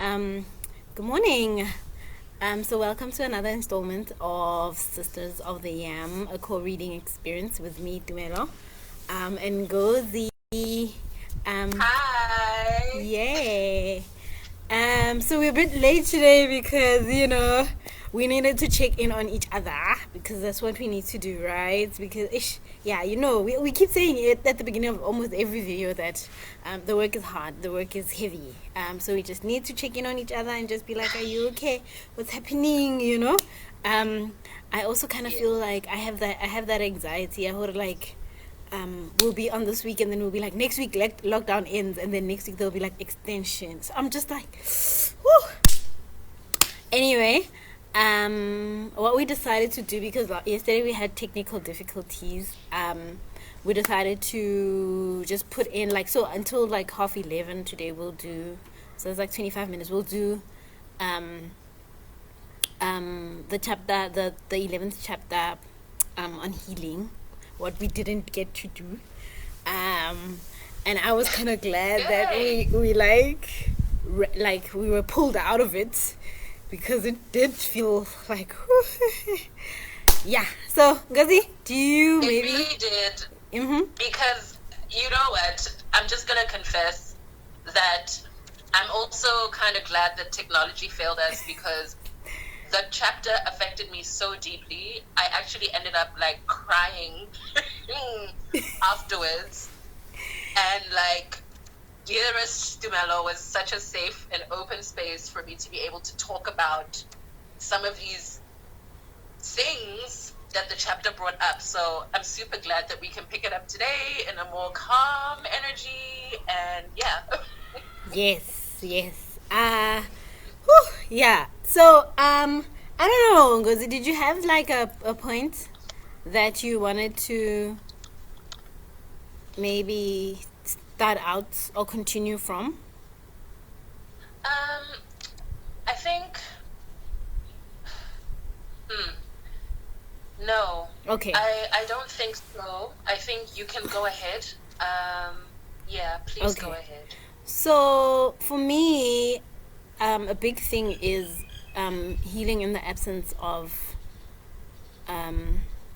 Good morning. So welcome to another installment of Sisters of the Yam, a co-reading experience with me, Tumelo, and Gozi. Hi. Yay. So we're a bit late today because, we needed to check in on each other because that's what we need to do, right? Because, we keep saying it at the beginning of almost every video that the work is hard, the work is heavy. So we just need to check in on each other and just be like, are you okay? What's happening, I also kind of feel like I have that anxiety. I would like, we'll be on this week and then we'll be like next week lockdown ends and then next week there'll be like extensions. I'm just like, whew. Anyway, what we decided to do, because yesterday we had technical difficulties, we decided to just put in so until like 11:30 today we'll do, so it's like 25 minutes, we'll do the chapter, the 11th chapter on healing, what we didn't get to do. And I was kind of glad that we we were pulled out of it, because it did feel like yeah. So Gazi, do you maybe? It really did. Mm-hmm. Because you know what? I'm just gonna confess that I'm also kind of glad that technology failed us, because the chapter affected me so deeply. I actually ended up like crying afterwards, and like Dearest Dumelo was such a safe and open space for me to be able to talk about some of these things that the chapter brought up. So I'm super glad that we can pick it up today in a more calm energy, and yeah. Yes. Yeah. So I don't know, Ngozi, did you have like a point that you wanted to maybe start out or continue from? I think no. Okay. I don't think so. I think you can go ahead. Yeah, please Okay. go ahead. So for me, a big thing is healing in the absence of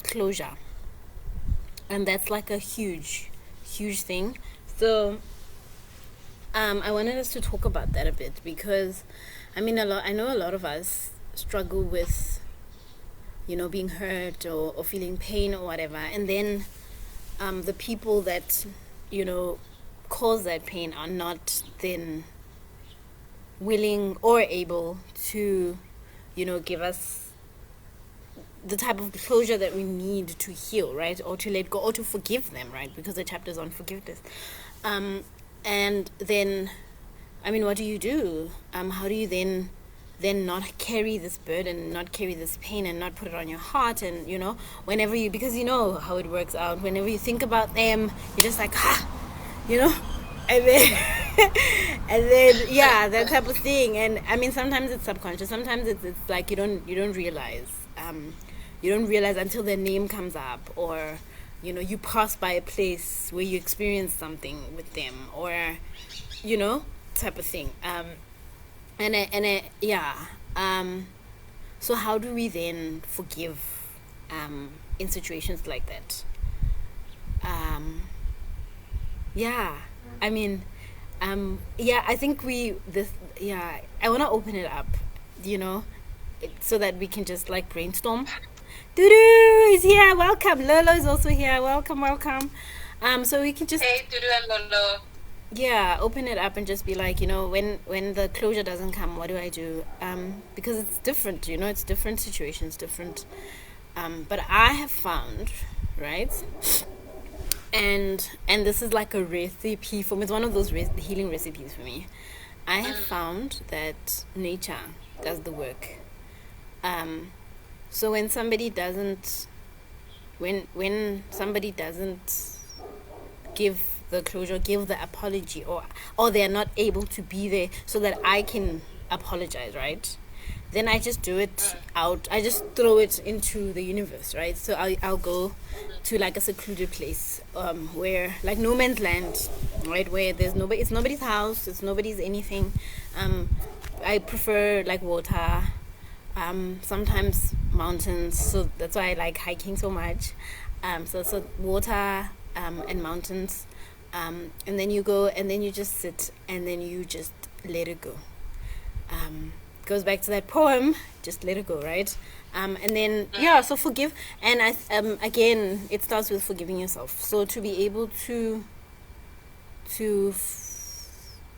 closure, and that's like a huge thing. So I wanted us to talk about that a bit, because I know a lot of us struggle with being hurt or feeling pain or whatever, and then the people that cause that pain are not then willing or able to give us the type of closure that we need to heal, right? Or to let go, or to forgive them, right? Because the chapter's on forgiveness. And then what do you do? How do you then not carry this burden, not carry this pain, and not put it on your heart? And whenever you, because you know how it works out, whenever you think about them, you're just like and then and then yeah, that type of thing. And sometimes it's subconscious, sometimes it's like you don't realize, until their name comes up, or you pass by a place where you experience something with them, or type of thing. So how do we then forgive in situations like that? I think I want to open it up, so that we can just like brainstorm. Dudu is here, welcome. Lolo is also here, welcome. So we can just, Hey, Dudu and Lolo. open it up and just be like, when the closure doesn't come, what do I do? Because it's different, it's different situations, different. But I have found, right? And this is like a recipe for me. It's one of those healing recipes for me. I have found that nature does the work. So when somebody doesn't give the closure, give the apology, or they're not able to be there so that I can apologize, right? Then I just do it out. I just throw it into the universe, right? So I'll go to like a secluded place, where like no man's land, right? Where there's nobody, it's nobody's house, it's nobody's anything. I prefer like water, sometimes mountains. So that's why I like hiking so much. So water, and mountains, and then you go and then you just sit and then you just let it go. Goes back to that poem, just let it go, right? And then yeah, so forgive, and again, it starts with forgiving yourself. So to be able to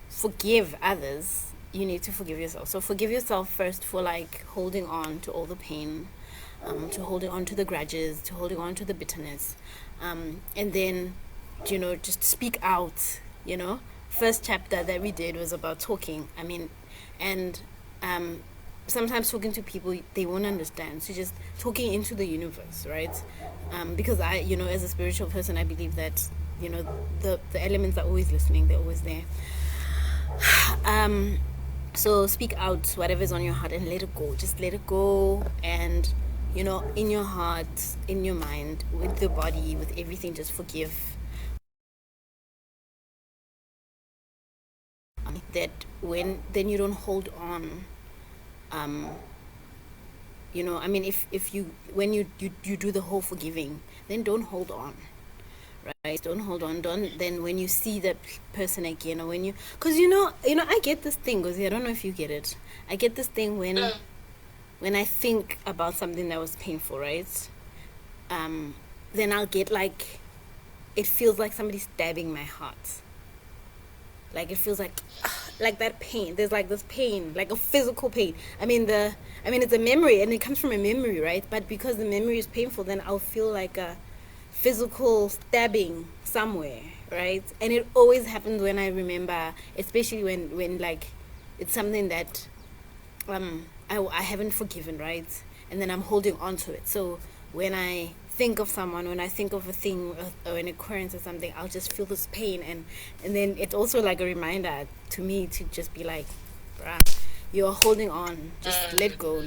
forgive others, you need to forgive yourself. So forgive yourself first for like holding on to all the pain, to holding on to the grudges, to holding on to the bitterness, and then just speak out. First chapter that we did was about talking. I mean, and sometimes talking to people, they won't understand, so just talking into the universe, right? Because I, as a spiritual person, I believe that the elements are always listening, they're always there. So speak out whatever's on your heart and let it go. Just let it go, and in your heart, in your mind, with your body, with everything, just forgive. That then you don't hold on. I mean, if you when you do the whole forgiving, then don't hold on, right? Don't hold on. Don't then when you see that person again, or when because I get this thing, because I don't know if you get it. I get this thing when I think about something that was painful, right? Then I'll get like, it feels like somebody stabbing my heart. Like it feels like that pain. There's like this pain, like a physical pain. I mean, it's a memory, and it comes from a memory, right? But because the memory is painful, then I'll feel like a physical stabbing somewhere, right? And it always happens when I remember, especially when like it's something that I haven't forgiven, right? And then I'm holding on to it. So when I think of someone, when I think of a thing or an occurrence or something, I'll just feel this pain, and then it's also like a reminder to me to just be like, bruh, you're holding on, just let go.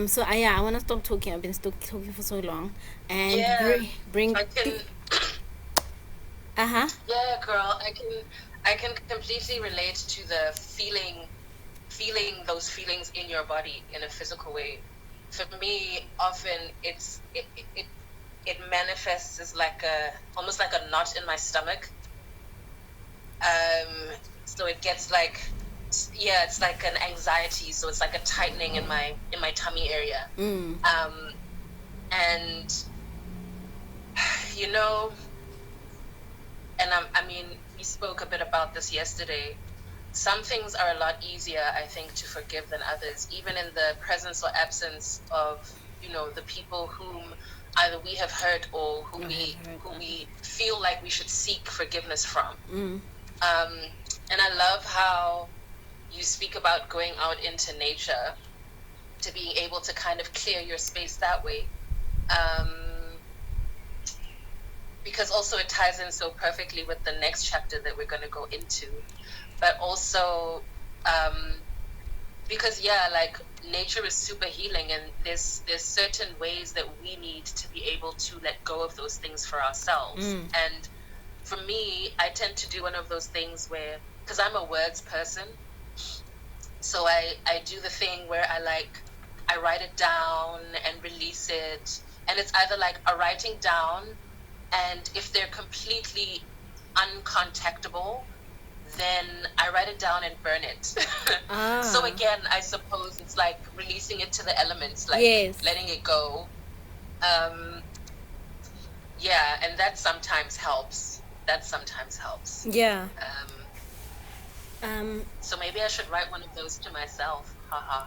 So I want to stop talking. I've been talking for so long, and bring I can yeah, girl, I can completely relate to the feeling those feelings in your body in a physical way. For me, often it manifests as like almost like a knot in my stomach. So it gets like, it's like an anxiety. So it's like a tightening in my tummy area. And and I mean, we spoke a bit about this yesterday. Some things are a lot easier, I think, to forgive than others, even in the presence or absence of, the people whom either we have hurt or who we feel like we should seek forgiveness from. And I love how you speak about going out into nature, to being able to kind of clear your space that way. Because also it ties in so perfectly with the next chapter that we're going to go into. But also, because like nature is super healing, and there's certain ways that we need to be able to let go of those things for ourselves. And for me, I tend to do one of those things where, because I'm a words person, so I do the thing where I write it down and release it, and it's either like a writing down, and if they're completely uncontactable, then I write it down and burn it. So again, I suppose it's like releasing it to the elements, like letting it go. And that sometimes helps. Yeah. So maybe I should write one of those to myself. Haha.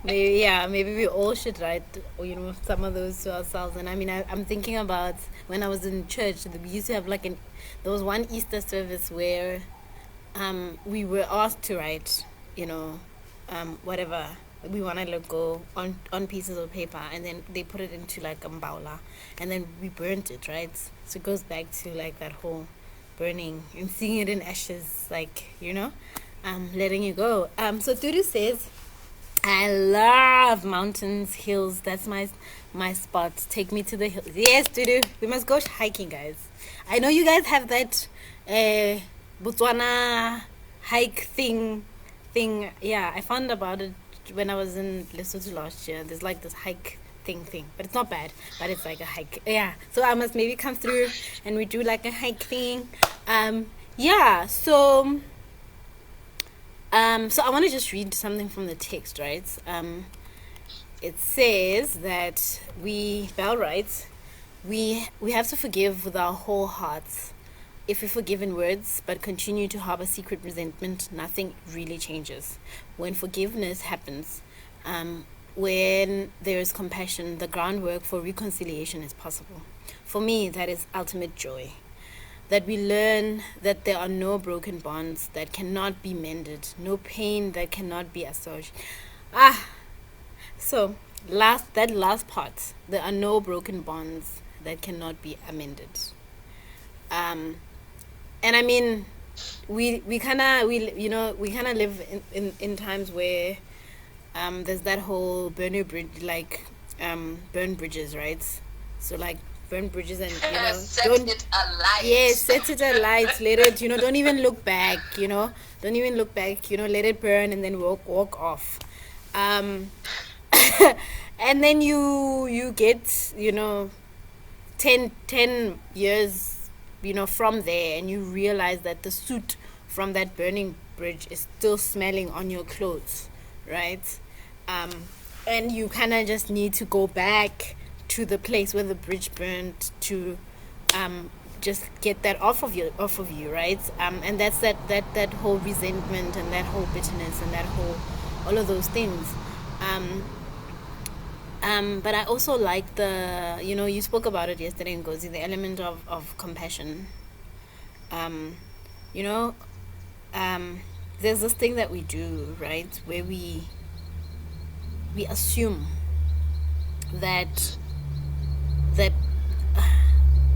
Maybe we all should write, some of those to ourselves. And I mean, I'm thinking about when I was in church, we used to have like there was one Easter service where we were asked to write, whatever we want to let go on pieces of paper, and then they put it into like a mbawla, and then we burnt it, right? So it goes back to like that whole burning and seeing it in ashes, like, letting it go. So Tudu says, I love mountains, hills. That's my spot. Take me to the hills. Yes, Tudu. We must go hiking, guys. I know you guys have that Botswana hike thing. Yeah, I found about it when I was in Lesotho last year. There's like this hike thing, but it's not bad. But it's like a hike. Yeah, so I must maybe come through and we do like a hike thing. Yeah. So I want to just read something from the text, right? It says that Bell writes, we have to forgive with our whole hearts. If we forgive in words but continue to harbor secret resentment, nothing really changes. When forgiveness happens, when there is compassion, the groundwork for reconciliation is possible. For me, that is ultimate joy. That we learn that there are no broken bonds that cannot be mended, no pain that cannot be assuaged. So that last part, there are no broken bonds that cannot be amended. And I mean, we kind of live in times where there's that whole burn bridges, right? So like burn bridges and set it alight. Yes, set it alight. Let it, don't even look back. Don't even look back. Let it burn and then walk off. And then you get 10 years from there, and you realize that the soot from that burning bridge is still smelling on your clothes, right? And you kind of just need to go back to the place where the bridge burned to just get that off of you, right? And that's that whole resentment and that whole bitterness and all of those things. But I also like you spoke about it yesterday in Ngozi, the element of compassion. There's this thing that we do, right, where we assume that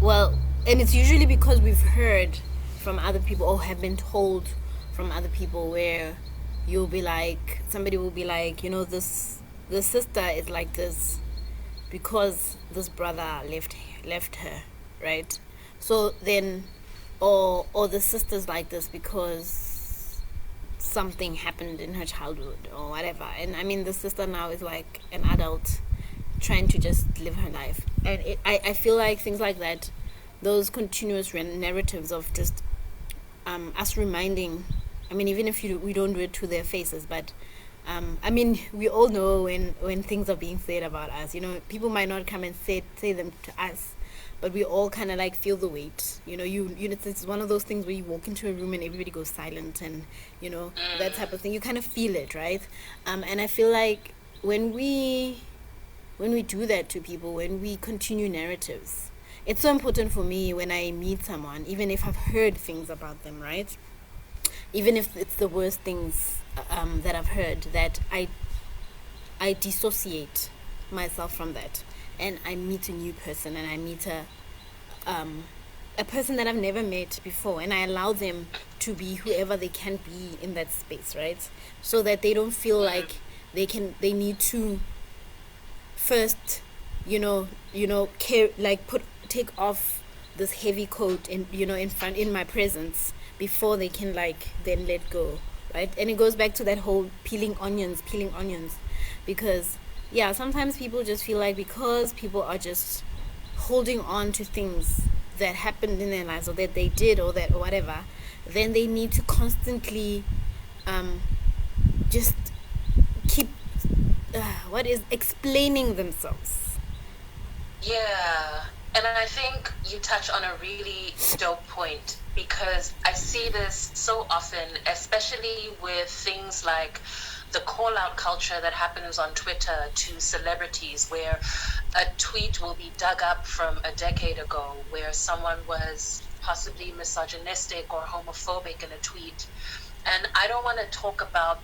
well, and it's usually because we've heard from other people or have been told from other people, where somebody will be like, this sister is like this because this brother left her, right? So then, or the sister's like this because something happened in her childhood or whatever. And I mean, the sister now is like an adult trying to just live her life. And I feel like things like that, those continuous narratives of just us reminding, I mean, even if we don't do it to their faces, but I mean, we all know when things are being said about us, people might not come and say them to us, but we all kind of like feel the weight. It's one of those things where you walk into a room and everybody goes silent, and that type of thing. You kind of feel it, right? And I feel like when we do that to people, when we continue narratives, it's so important for me when I meet someone, even if I've heard things about them, right? Even if it's the worst things that I've heard, that I dissociate myself from that, and I meet a new person, and I meet a person that I've never met before, and I allow them to be whoever they can be in that space, right? So that they don't feel like they need to first, take off this heavy coat in my presence before they can then let go, right? And it goes back to that whole peeling onions, because sometimes people just feel like because people are just holding on to things that happened in their lives, or that they did, or whatever, then they need to constantly just keep explaining themselves. Yeah, and I think you touch on a really dope point, because I see this so often, especially with things like the call out culture that happens on Twitter to celebrities, where a tweet will be dug up from a decade ago where someone was possibly misogynistic or homophobic in a tweet. And I don't want to talk about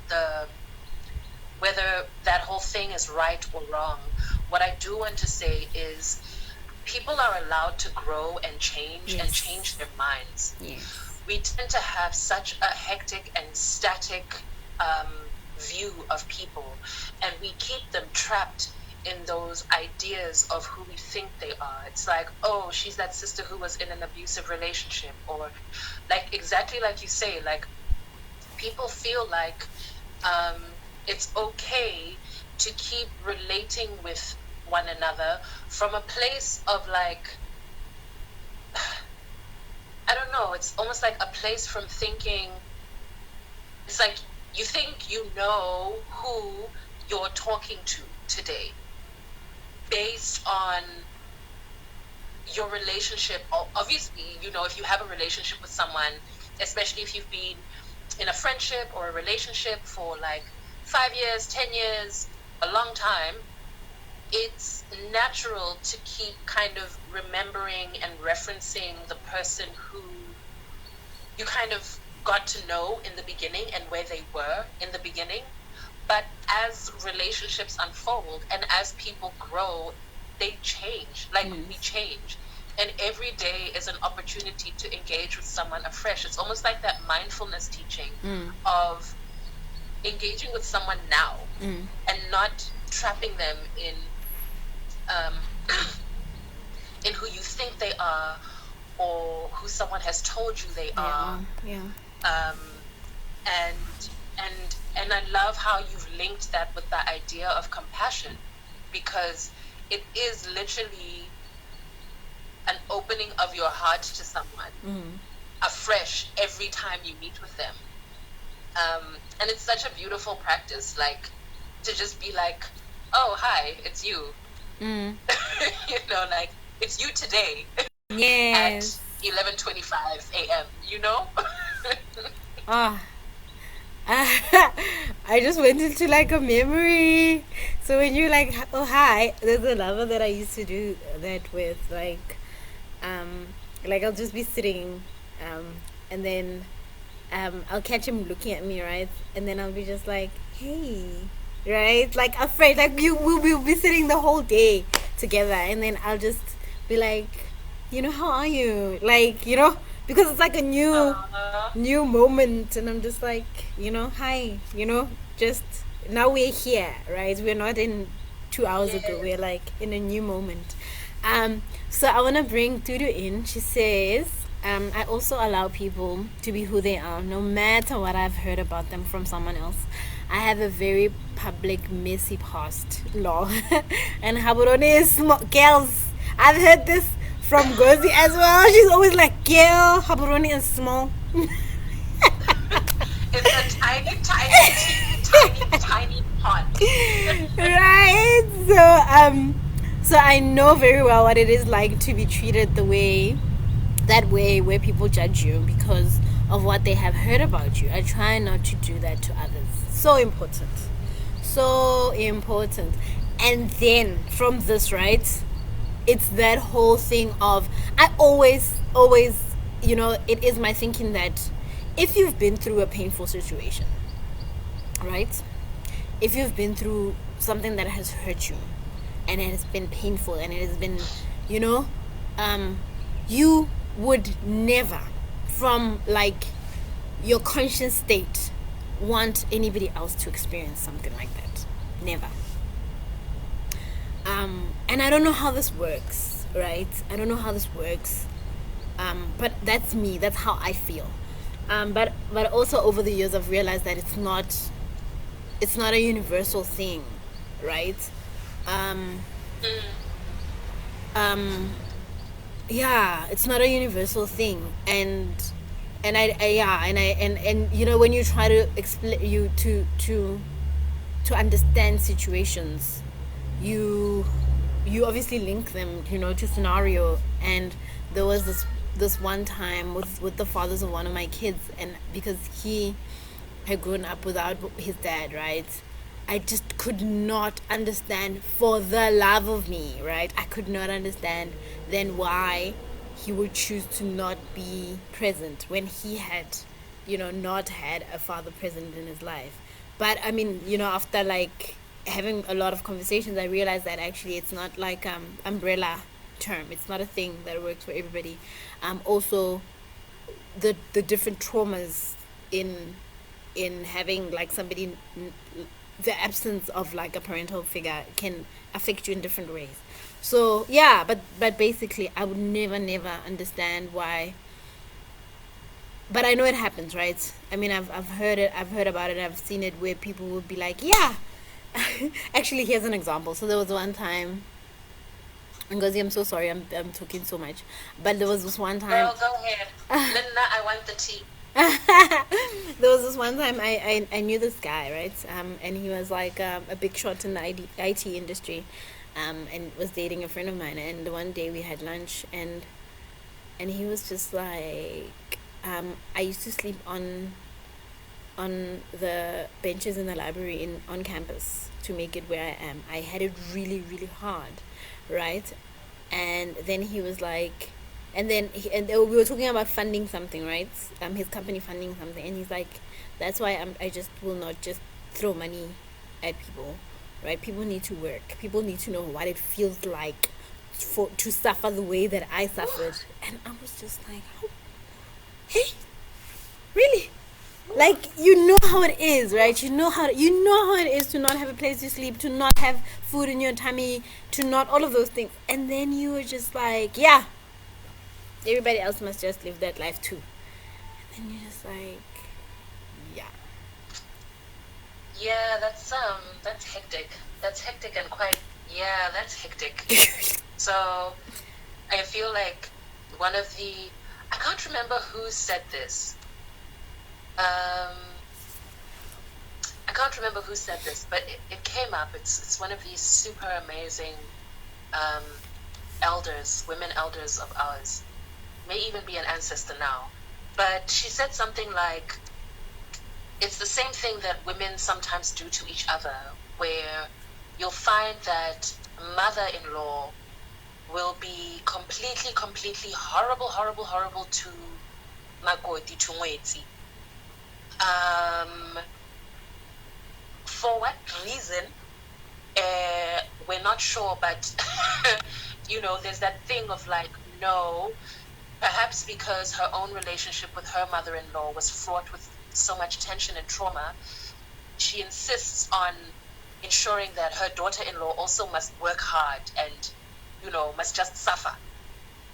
whether that whole thing is right or wrong. What I do want to say is people are allowed to grow and change, Yes. and change their minds. Yes. We tend to have such a hectic and static view of people, and we keep them trapped in those ideas of who we think they are. It's like, oh, she's that sister who was in an abusive relationship, or exactly like you say, people feel like um, it's okay to keep relating with one another from a place of like, I don't know, it's almost like a place from thinking, it's like you think you know who you're talking to today based on your relationship. Obviously, you know, if you have a relationship with someone, especially if you've been in a friendship or a relationship for like 5 years, 10 years, a long time, it's natural to keep kind of remembering and referencing the person who you kind of got to know in the beginning and where they were in the beginning. But as relationships unfold and as people grow, they change. Like we Yes. change. And every day is an opportunity to engage with someone afresh. It's almost like that mindfulness teaching of engaging with someone now and not trapping them um, in who you think they are or who someone has told you they are. Yeah. Yeah. Um, and and I love how you've linked that with the idea of compassion, because it is literally an opening of your heart to someone afresh every time you meet with them. And it's such a beautiful practice, like to just be like, oh hi, it's you. You know, like it's you today at Yes. 11:25 a.m. You know. Ah. I just went into like a memory. So when you like, oh hi, there's a lover that I used to do that with, um, like I'll just be sitting, and then, I'll catch him looking at me, right, and then I'll be just like, hey, right, like afraid, like we'll be sitting the whole day together, and then I'll just be like, how are you, like, because it's like a uh, new moment, and I'm just like, hi, just now we're here, right, we're not in 2 hours ago, yeah. we're like in a new moment. So I want to bring Tudu in. She says, I also allow people to be who they are, no matter what I've heard about them from someone else. I have a very public messy past, law. And Haburone is small girls, I've heard this from Gozi as well. She's always like, girl, Haburoni is small. It's a tiny, tiny, teeny, tiny, tiny pond. Right? So I know very well what it is like to be treated that way, where people judge you because of what they have heard about you. I try not to do that to others. So important. So important. And then from this, right? It's that whole thing of, I always, it is my thinking that if you've been through a painful situation, right? If you've been through something that has hurt you and it has been painful and it has been, you know, you would never, from like your conscious state, want anybody else to experience something like that. Never. And I don't know how this works, right? I don't know how this works. But that's me. That's how I feel. But also over the years, I've realized that it's not a universal thing, right? Yeah, it's not a universal thing, and I yeah, and when you try to explain you to understand situations, you obviously link them, to scenario. And there was this one time with the fathers of one of my kids, and because he had grown up without his dad, right? I just could not understand, for the love of me, right? I could not understand then why he would choose to not be present when he had, not had a father present in his life. But I mean, after like having a lot of conversations, I realized that actually it's not like umbrella term. It's not a thing that works for everybody. Also, the different traumas in having like somebody, the absence of like a parental figure can affect you in different ways. So yeah, but basically I would never understand why but I know it happens, right? I mean, I've heard it, I've heard about it, I've seen it where people would be like, yeah. Actually, here's an example. So there was one time, Ngozi, I'm so sorry, I'm talking so much, but there was this one time. Girl, go ahead. Linda, I want the tea. There was this one time I knew this guy, right? And he was like a big shot in the IT industry, and was dating a friend of mine. And one day we had lunch, and he was just like, I used to sleep on the benches in the library on campus to make it where I am. I had it really, really hard, right? And then he was like, we were talking about funding something, right? His company funding something, and he's like, that's why I just will not just throw money at people, right? People need to work. People need to know what it feels like to suffer the way that I suffered. And I was just like, oh, hey, really? Like, you know how it is, right? You know how it is to not have a place to sleep, to not have food in your tummy, to not all of those things. And then you were just like, yeah, everybody else must just live that life too. And then you're just like, yeah. Yeah, that's hectic. That's hectic and quite, yeah, that's hectic. So I feel like one of the, I can't remember who said this. I can't remember who said this, but it came up. It's one of these super amazing elders, women elders of ours. May even be an ancestor now. But she said something like, it's the same thing that women sometimes do to each other, where you'll find that mother-in-law will be completely horrible to Magoti, to Ngwetsi. For what reason? We're not sure, but there's that thing of like, no, perhaps because her own relationship with her mother-in-law was fraught with so much tension and trauma, she insists on ensuring that her daughter-in-law also must work hard and, must just suffer.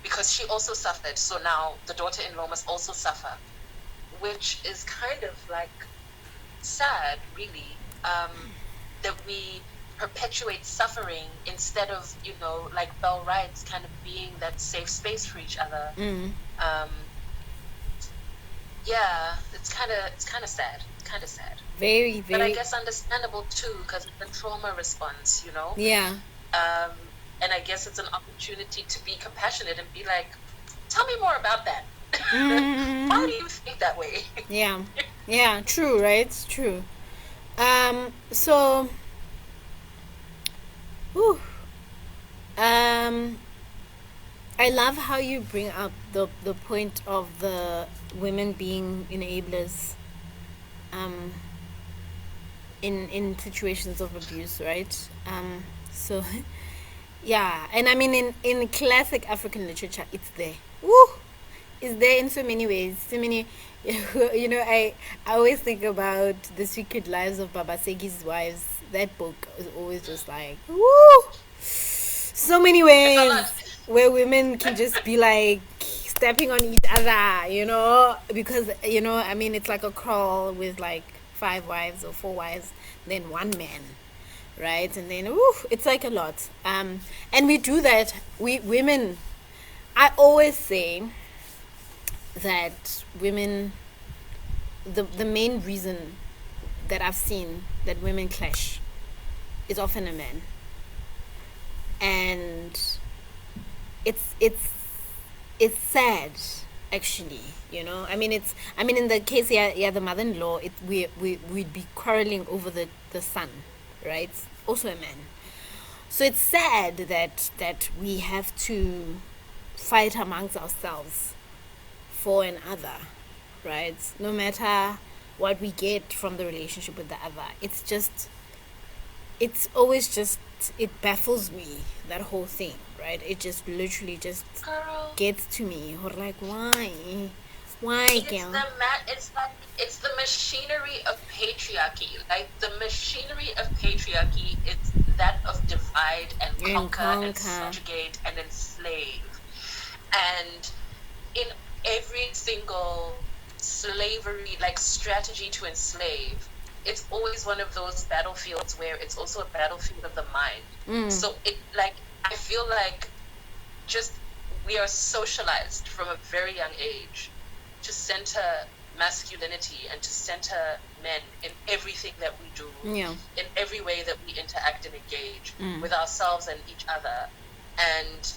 Because she also suffered, so now the daughter-in-law must also suffer. Which is kind of like sad, really, that we perpetuate suffering instead of, like Bell writes, kind of being that safe space for each other. Yeah, it's kind of sad. It's kind of sad. Very, very. But I guess understandable too, because it's a trauma response, Yeah. And I guess it's an opportunity to be compassionate and be like, tell me more about that. Why do you think that way? Yeah, true, right? It's true. So, whew, I love how you bring up the point of the women being enablers in situations of abuse, right? So yeah, and I mean in classic African literature, it's there. Woo! It's there in so many ways. So many, I always think about The Secret Lives of Baba Segi's Wives. That book is always just like, woo! So many ways where women can just be like stepping on each other, because, I mean, it's like a crawl with like 5 wives or 4 wives, then 1 man, right? And then, it's like a lot. And we do that. We women, I always say that women, the main reason that I've seen that women clash is often a man. And it's sad, actually, I mean in the case here, the mother-in-law, we'd be quarreling over the son, right? Also a man. So it's sad that we have to fight amongst ourselves for another, right? No matter what we get from the relationship with the other, it's always just, it baffles me, that whole thing, right? It just literally just gets to me. Or like, why girl? It's the machinery of patriarchy. Like the machinery of patriarchy, it's that of divide and conquer and subjugate and enslave. And in every single slavery, like strategy to enslave, it's always one of those battlefields where it's also a battlefield of the mind. So it, like, I feel like just we are socialized from a very young age to center masculinity and to center men in everything that we do, in every way that we interact and engage with ourselves and each other. And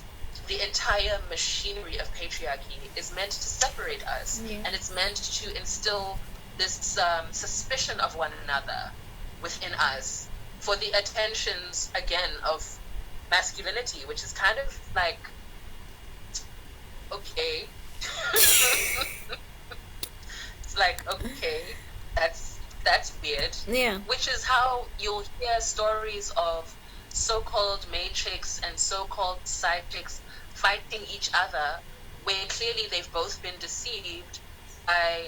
the entire machinery of patriarchy is meant to separate us, and it's meant to instill this suspicion of one another within us for the attentions, again, of masculinity, which is kind of like, okay. It's like, okay, that's weird. Yeah. Which is how you'll hear stories of so-called main chicks and so-called side chicks fighting each other, where clearly they've both been deceived by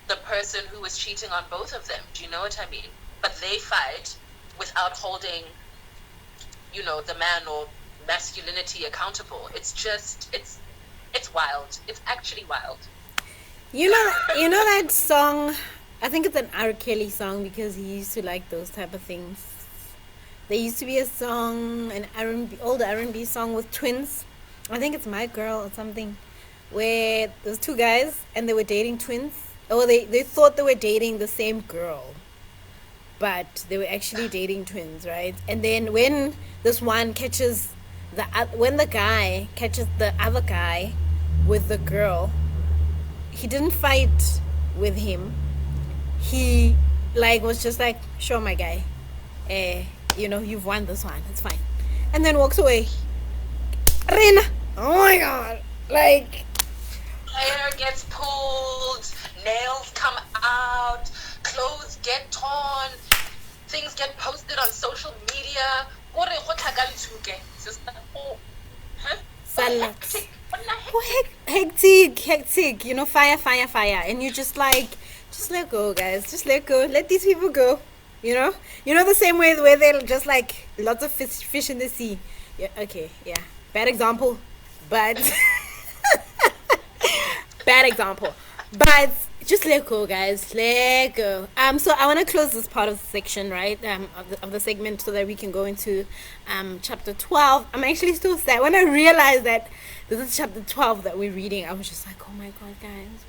the person who was cheating on both of them. Do you know what I mean? But they fight without holding, you know, the man or masculinity accountable. It's just, it's wild. It's actually wild. You know that song, I think it's an R. Kelly song, because he used to like those type of things. There used to be a song, an R&B, old R&B song with twins. I think it's My Girl or something, where there's two guys and they were dating twins. Or they thought they were dating the same girl, but they were actually dating twins, right? And then when this one catches when the guy catches the other guy with the girl, he didn't fight with him. He was just like, sure, my guy, you've won this one, it's fine, and then walks away. Rena, oh my god, like, hair gets pulled, nails come out, clothes get torn, things get posted on social media. Hectic, fire, and you just let go, guys, just let go, let these people go, the same way where they're just like lots of fish in the sea. Yeah, okay, yeah, bad example, but but just let go, guys, let go. So I want to close this part of the section, right, of the segment, so that we can go into chapter 12. I'm actually still sad when I realized that this is chapter 12 that we're reading. I was just like, oh my god, guys,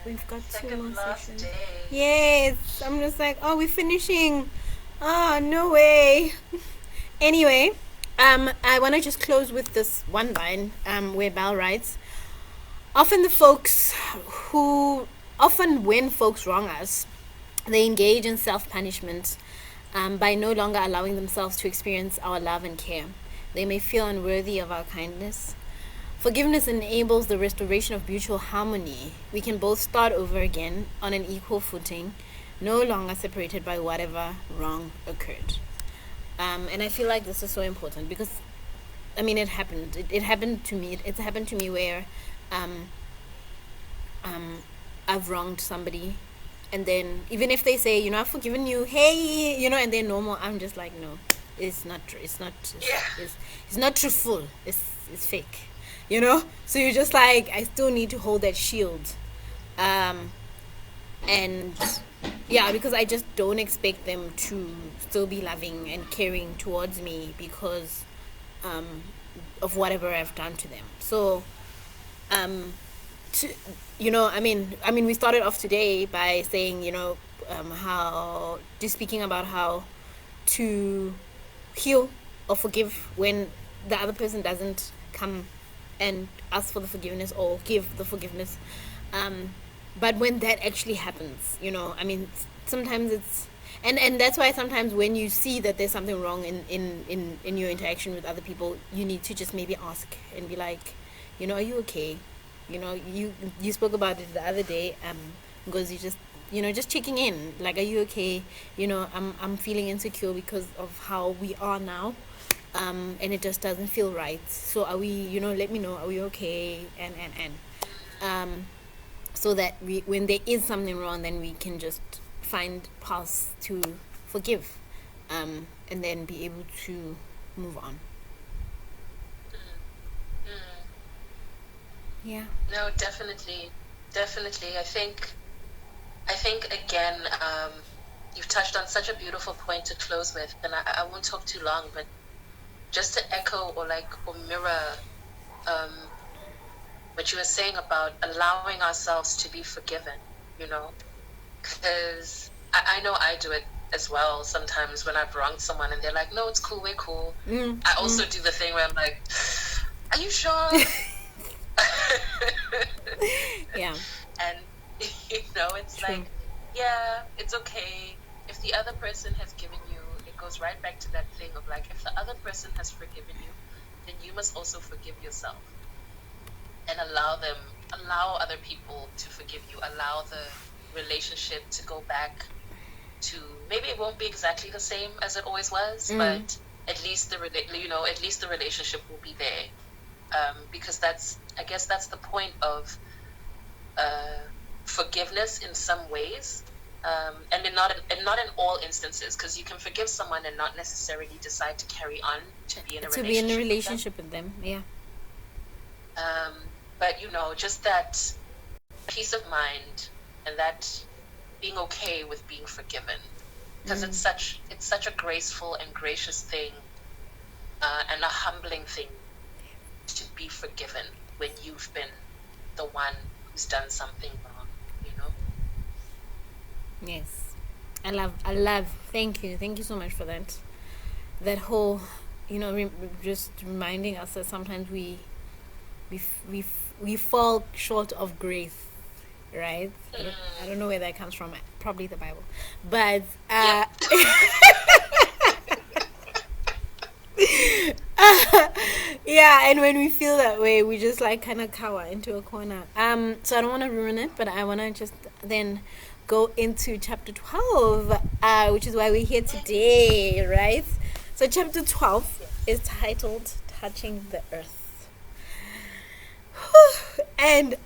we've got two more sections. Yes, I'm just like, oh, we're finishing. Oh, no way. Anyway, I want to just close with this one line, where Belle writes, often when folks wrong us, they engage in self-punishment by no longer allowing themselves to experience our love and care. They may feel unworthy of our kindness. Forgiveness enables the restoration of mutual harmony. We can both start over again on an equal footing, no longer separated by whatever wrong occurred. And I feel like this is so important because, it happened. It happened to me. It's happened to me where I've wronged somebody, and then even if they say, I've forgiven you, hey, and they're normal, I'm just like, no, it's not true. It's not truthful. It's fake, So you're just like, I still need to hold that shield, and yeah, because I just don't expect them to still be loving and caring towards me because of whatever I've done to them. So we started off today by saying, how, just speaking about how to heal or forgive when the other person doesn't come and ask for the forgiveness or give the forgiveness. But when that actually happens, sometimes it's, and that's why sometimes when you see that there's something wrong in your interaction with other people, you need to just maybe ask and be like, are you okay? You spoke about it the other day, because you just checking in, like, are you okay? I'm feeling insecure because of how we are now, and it just doesn't feel right. So are we, let me know, are we okay? And so that when there is something wrong, then we can just find paths to forgive, and then be able to move on. Yeah. No, definitely. Definitely. I think again, you've touched on such a beautiful point to close with, and I won't talk too long, but just to echo or mirror um, what you were saying about allowing ourselves to be forgiven, you know, because I know I do it as well sometimes when I've wronged someone and they're like, no, it's cool, we're cool. I also do the thing where I'm like, are you sure? Yeah. And it's True. like, yeah, it's okay. If the other person has given you, it goes right back to that thing of like, if the other person has forgiven you, then you must also forgive yourself and allow other people to forgive you, allow the relationship to go back to, maybe it won't be exactly the same as it always was, but at least at least the relationship will be there. Because I guess that's the point of forgiveness in some ways, and not in all instances, because you can forgive someone and not necessarily decide to carry on to be in a To be in a relationship relationship with them. Yeah. with them. But just that peace of mind and that being okay with being forgiven, because it's such a graceful and gracious thing, and a humbling thing to be forgiven when you've been the one who's done something wrong, you know? Yes. I love. Thank you so much for that whole, just reminding us that sometimes we fall short of grace, right? I don't know where that comes from. Probably the Bible, but Yep. yeah. And when we feel that way, we just like kind of cower into a corner. So I don't want to ruin it, but I want to just then go into chapter 12, which is why we're here today, right? So chapter 12 is titled "Touching the Earth." And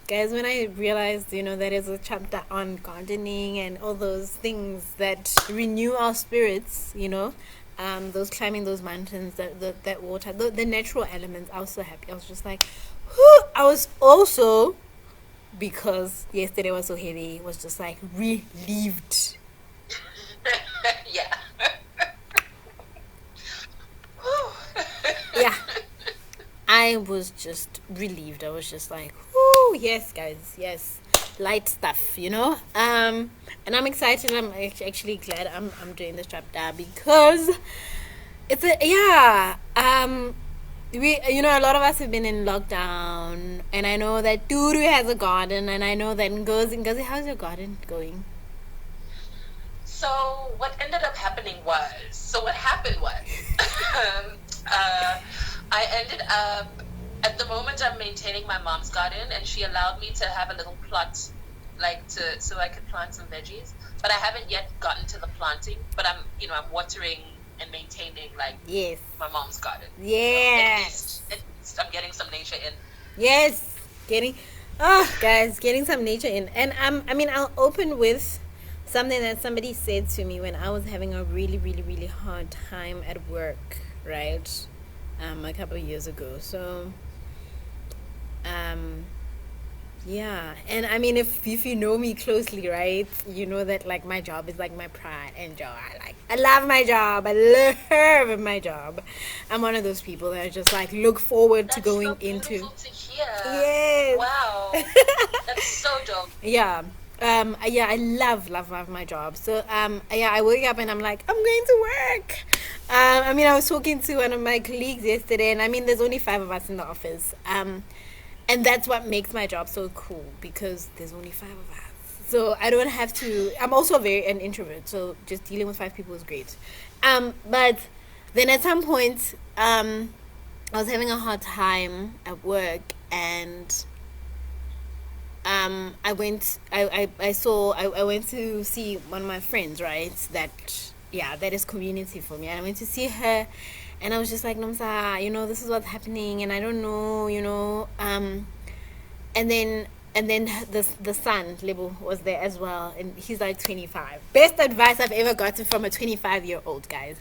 guys, when I realized that is a chapter on gardening and all those things that renew our spirits, those climbing those mountains, that water, the natural elements, I was so happy. I was just like, whew. I was also, because yesterday was so heavy, was just like relieved. Yeah. Yeah. I was just relieved. I was just like, whoo, yes, guys, yes, light stuff, and I'm excited. I'm actually glad I'm doing this chapter because it's we a lot of us have been in lockdown, and I know that Duru has a garden, and I know that Ngozi, how's your garden going? So what happened was, I ended up, at the moment I'm maintaining my mom's garden, and she allowed me to have a little plot, so I could plant some veggies, but I haven't yet gotten to the planting, but I'm watering and maintaining Yes. my mom's garden. Yes. So at least I'm getting some nature in. Yes. Getting some nature in. And I'll open with something that somebody said to me when I was having a really, really, really hard time at work, right? A couple of years ago. So yeah. And if you know me closely, right, you know that my job is my pride and joy. I love my job. I love my job. I'm one of those people that just look forward to That's going so into. beautiful to hear. Yes. Wow. That's so dope. Yeah. I love my job. So I wake up and I'm like, I'm going to work. I was talking to one of my colleagues yesterday, and there's only 5 of us in the office. And that's what makes my job so cool, because there's only 5 of us. So I don't have to. I'm also an introvert, so just dealing with 5 people is great. But then at some point, I was having a hard time at work, and I went to see one of my friends, right? That is community for me. And I went to see her, and I was just like, Nomsa, this is what's happening, and I don't know, and then the son Lebo was there as well, and he's 25. Best advice I've ever gotten from a 25-year-old, guys.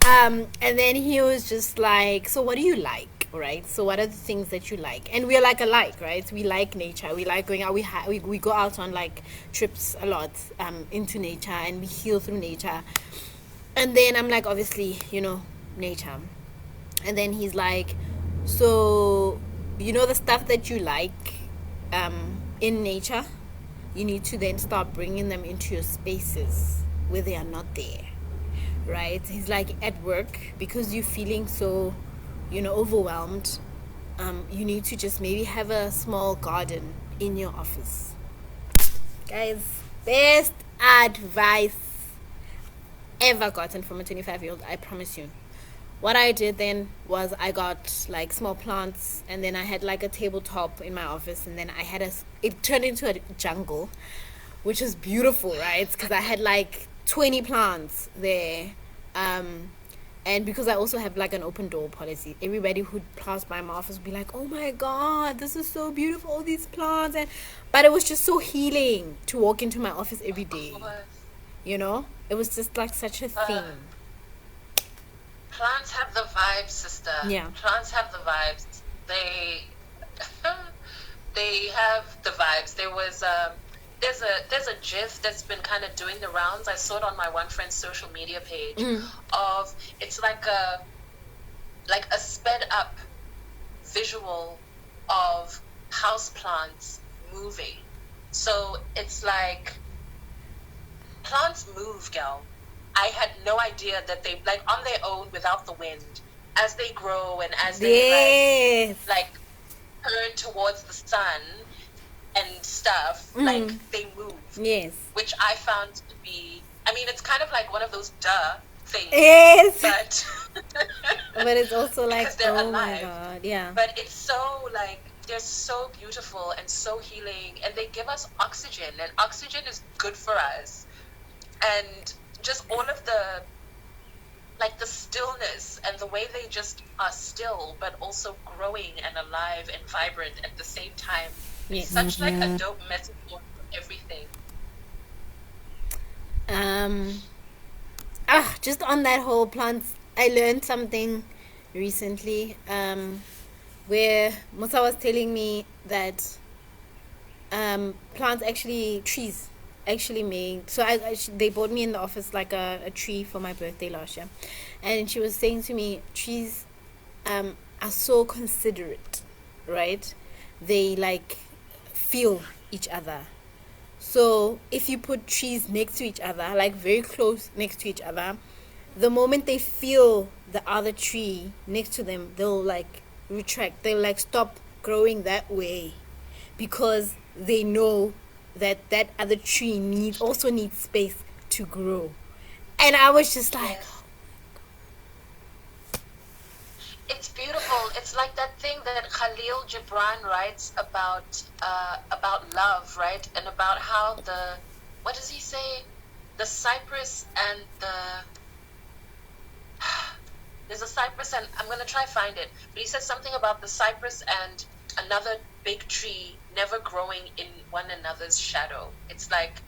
And then he was just like, so what do you like? right? So what are the things that you like? And we're like alike, right? We like nature. We like going out. We go out on like trips a lot into nature, and we heal through nature. And then I'm like, obviously, nature. And then he's like, so the stuff that you like in nature, you need to then start bringing them into your spaces where they are not there, right? He's like, at work, because you're feeling so overwhelmed, you need to just maybe have a small garden in your office. Guys, best advice ever gotten from a 25-year-old, I promise you. What I did then was I got like small plants, and then I had like a tabletop in my office, and then it turned into a jungle, which was beautiful, right? Because I had like 20 plants there. And because I also have like an open door policy, everybody who'd pass by my office would be like, oh my God, this is so beautiful, all these plants. But it was just so healing to walk into my office every day. It was just like such a thing. Plants have the vibes, sister. Yeah. Plants have the vibes. They have the vibes. There's a GIF that's been kind of doing the rounds. I saw it on my one friend's social media page of it's like a sped up visual of houseplants moving. So it's like plants move, girl. I had no idea that they like on their own without the wind, as they grow and as they like turn towards the sun and stuff, like they move. Yes. Which I found to be, I mean, it's kind of like one of those things. Yes. But it's also like, oh alive. My God, yeah. But it's so like, they're so beautiful and so healing, and they give us oxygen, and oxygen is good for us. And just all of the stillness and the way they just are still, but also growing and alive and vibrant at the same time. It's such like a dope metaphor for everything. Just on that whole plants, I learned something recently, where Musa was telling me that trees actually make. So they bought me in the office like a tree for my birthday last year, and she was saying to me, trees are so considerate, right? They like feel each other. So if you put trees next to each other, like very close next to each other, the moment they feel the other tree next to them, they'll like retract. They'll like stop growing that way, because they know that other tree also needs space to grow. And I was just like, it's beautiful. It's like that thing that Khalil Gibran writes about love, right? And about how what does he say? The cypress and there's a cypress, and I'm gonna try find it. But he says something about the cypress and another big tree never growing in one another's shadow. It's like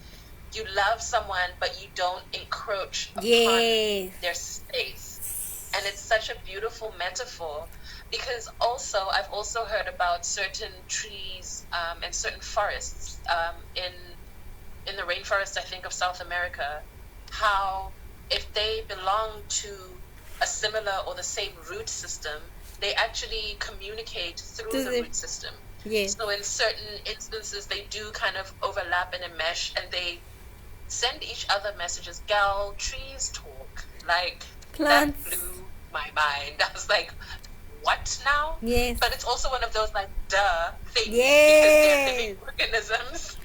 you love someone, but you don't encroach upon their space. And it's such a beautiful metaphor, because I've also heard about certain trees and certain forests in the rainforest, I think, of South America, how if they belong to a similar or the same root system, they actually communicate through the root system. Yes. So in certain instances, they do kind of overlap and enmesh, and they send each other messages. Gal, trees talk. Like, plants. That blew my mind. I was like, what now? Yes. But it's also one of those like, duh things. Yes. Because they're living organisms.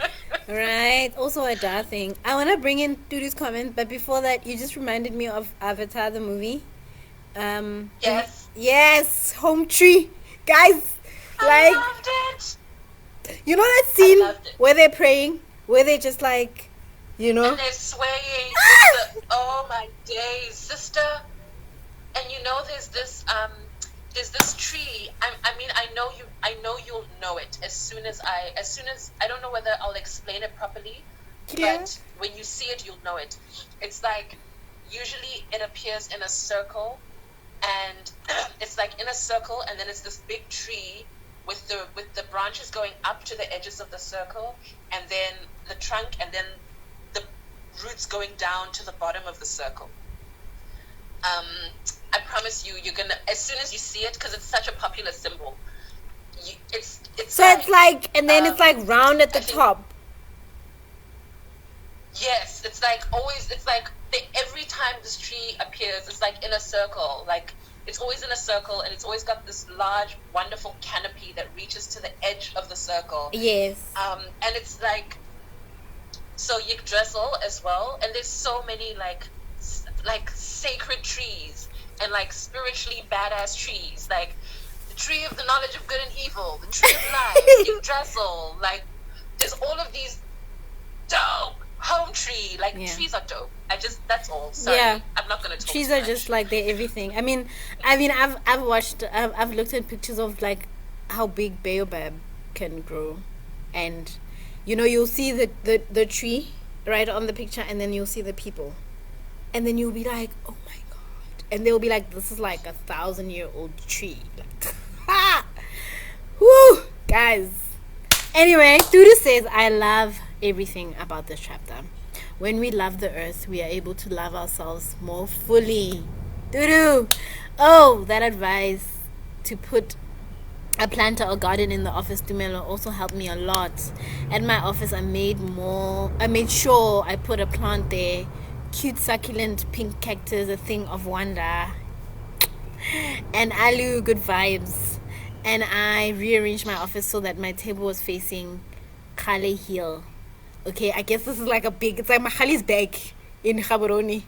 Right. Also a duh thing. I want to bring in Dudu's comment, but before that, you just reminded me of Avatar, the movie. Yes, home tree. Guys, I loved it. You know that scene where they're praying, where they just like, and they're swaying. Oh my days, sister. And there's this tree. I mean, I know you'll know it as soon as I don't know whether I'll explain it properly, but when you see it, you'll know it. It's like, usually it appears in a circle, and it's like in a circle, and then it's this big tree with the branches going up to the edges of the circle, and then the trunk, and then the roots going down to the bottom of the circle. I promise you, you're gonna, as soon as you see it, because it's such a popular symbol. It's So it's like, and then it's like round at the top. Yes, it's like always. It's like every time this tree appears, it's like in a circle. Like it's always in a circle, and it's always got this large, wonderful canopy that reaches to the edge of the circle. Yes. And it's like so Yggdrasil as well. And there's so many like sacred trees and like spiritually badass trees, like the tree of the knowledge of good and evil, the tree of life, Yggdrasil. Like there's all of these dope. Home tree, like trees are dope. That's all. Sorry, I'm not gonna talk. Trees are just like they're everything. I've looked at pictures of like how big baobab can grow, and you'll see the tree right on the picture, and then you'll see the people, and then you'll be like, oh my god, and they'll be like, this is like 1,000-year-old tree. Like, woo, guys. Anyway, Dudu says, I love everything about this chapter. When we love the earth, we are able to love ourselves more fully. Dudu! Oh, that advice to put a planter or garden in the office, Tumelo, also helped me a lot. At my office, I made sure I put a plant there. Cute, succulent, pink cactus, a thing of wonder. And alu, good vibes. And I rearranged my office so that my table was facing Kale Hill. Okay, I guess this is like it's like Mahali's bag in Gaborone.